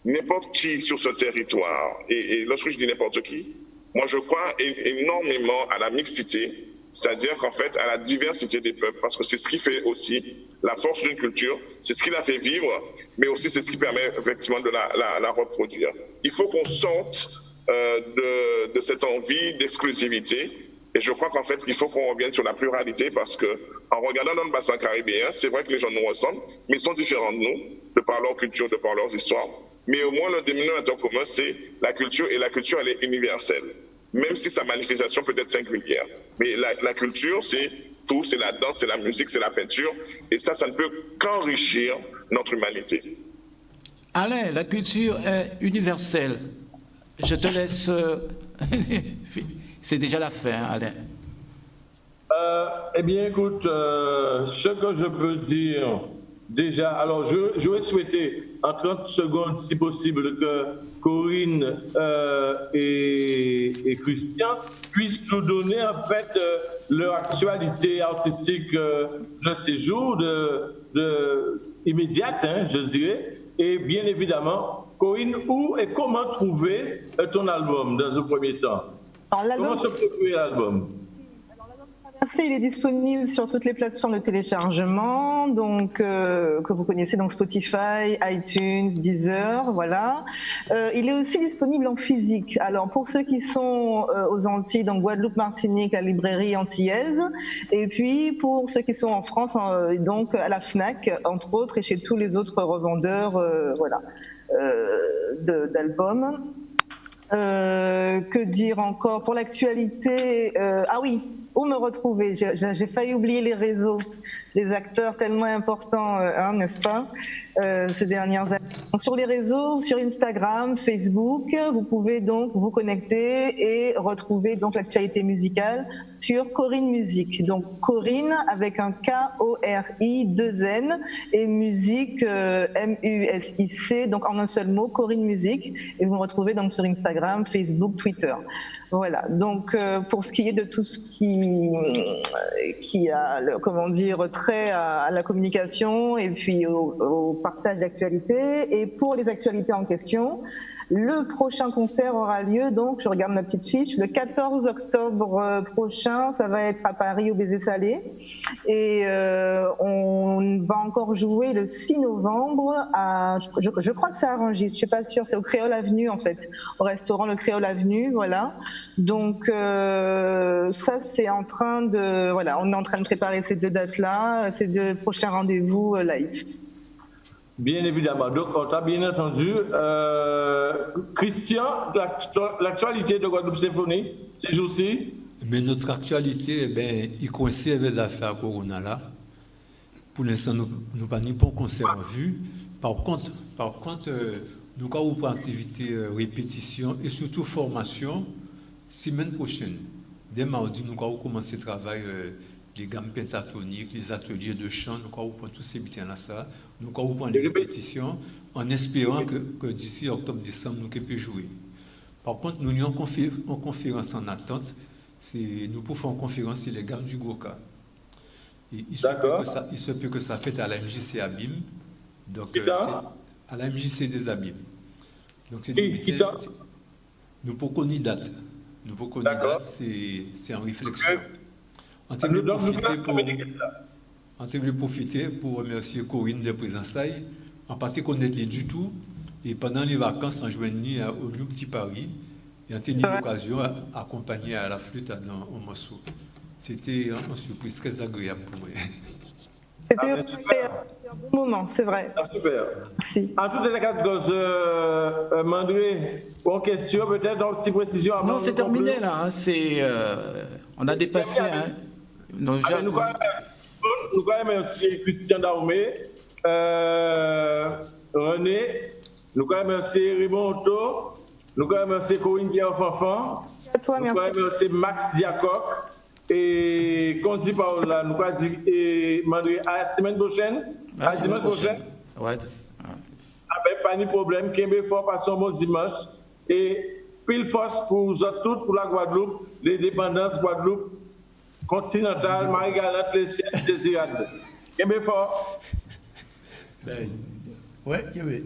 n'importe qui sur ce territoire, et lorsque je dis n'importe qui, moi je crois énormément à la mixité, c'est-à-dire qu'en fait à la diversité des peuples, parce que c'est ce qui fait aussi la force d'une culture, c'est ce qui la fait vivre, mais aussi c'est ce qui permet effectivement de la reproduire. Il faut qu'on sorte de cette envie d'exclusivité, et je crois qu'en fait il faut qu'on revienne sur la pluralité, parce que en regardant dans le bassin caribéen, c'est vrai que les gens nous ressemblent, mais ils sont différents de nous, de par leur culture, de par leurs histoires. Mais au moins, le dénominateur commun, c'est la culture, et la culture, elle est universelle, même si sa manifestation peut être singulière. Mais la culture, c'est tout, c'est la danse, c'est la musique, c'est la peinture, et ça ne peut qu'enrichir notre humanité. Alain, la culture est universelle. Je te laisse... C'est déjà la fin, Alain. Eh bien, écoute, ce que je peux dire déjà, alors je vais souhaiter en 30 secondes, si possible, que Corinne et Christian puissent nous donner en fait leur actualité artistique de ces jours, immédiate, hein, je dirais. Et bien évidemment, Corinne, où et comment trouver ton album dans un premier temps? Comment se procurer l'album? Il est disponible sur toutes les plateformes de téléchargement, donc que vous connaissez, donc Spotify, iTunes, Deezer, voilà. Il est aussi disponible en physique. Alors pour ceux qui sont aux Antilles, donc Guadeloupe, Martinique, la librairie antillaise, et puis pour ceux qui sont en France, donc à la Fnac, entre autres, et chez tous les autres revendeurs, voilà, d'albums. Que dire encore pour l'actualité? Ah oui. Où me retrouver? J'ai failli oublier les réseaux, les acteurs tellement importants, hein, n'est-ce pas, ces dernières années. Sur les réseaux, sur Instagram, Facebook, vous pouvez donc vous connecter et retrouver donc l'actualité musicale sur Corinne Musique. Donc Corinne avec un K-O-R-I-2-N et musique M-U-S-I-C, donc en un seul mot, Corinne Musique. Et vous me retrouvez donc sur Instagram, Facebook, Twitter. Voilà, donc pour ce qui est de tout ce qui a, comment dire, trait à la communication et puis au partage d'actualités, et pour les actualités en question, le prochain concert aura lieu, donc je regarde ma petite fiche, le 14 octobre prochain, ça va être à Paris au Baiser Salé, et on va encore jouer le 6 novembre à, je crois que c'est à Rungis, je suis pas sûre, c'est au Créole Avenue en fait, au restaurant Le Créole Avenue, voilà. Donc ça c'est en train de, voilà, on est en train de préparer ces deux dates-là, ces deux prochains rendez-vous live. Bien évidemment. Donc, on t'a bien entendu. Christian, l'actualité de Guadeloupe Symphonie, ces jours-ci? Mais notre actualité, eh bien, il coïncide avec les affaires Corona là. Pour l'instant, nous n'avons pas ni bon concert en vue. Par contre, nous avons pour activité répétition et surtout formation, semaine prochaine. Dès mardi, nous allons commencer le travail. Les gammes pentatoniques, les ateliers de chant, nous allons prendre tous ces bitins là, ça. Nous allons prendre les répétitions en espérant que d'ici octobre-décembre, nous puissions jouer. Par contre, nous avons en conférence en attente. Nous pouvons faire une conférence sur les gammes du Goka. Et il se peut que ça fait à la MJC Abîme. Donc, à la MJC des Abîmes. Donc, c'est nous pouvons connaître date. Nous pouvons connaître date, c'est en réflexion. On voulait profiter pour remercier Corinne de présence, en partie connaître les du tout, et pendant les vacances, en joignant au New Petit Paris, et on a eu l'occasion d'accompagner à la flûte au morceau. C'était une surprise très agréable pour moi. C'était un bon moment, c'est vrai. Ah, super. Merci. En tout cas, Mandré, une question, peut-être une petite précision avant. Non, c'est terminé là. On a dépassé. Nous remercier Christian Daoumé, René, nous remercier Raymond Otto, nous remercier Corinne Pierre-Fanfan, nous remercier Max Diacoc et Conti Paola, nous dire Mandré à la semaine prochaine. À la semaine prochaine. Ouais. Pas de problème, Kembe fort, passons un bon dimanche et pile force pour vous tous, pour la Guadeloupe, les dépendances Guadeloupe. Continental, Marie-Galante, les sièges désirables. Kembe fort. Ouais, Kembe.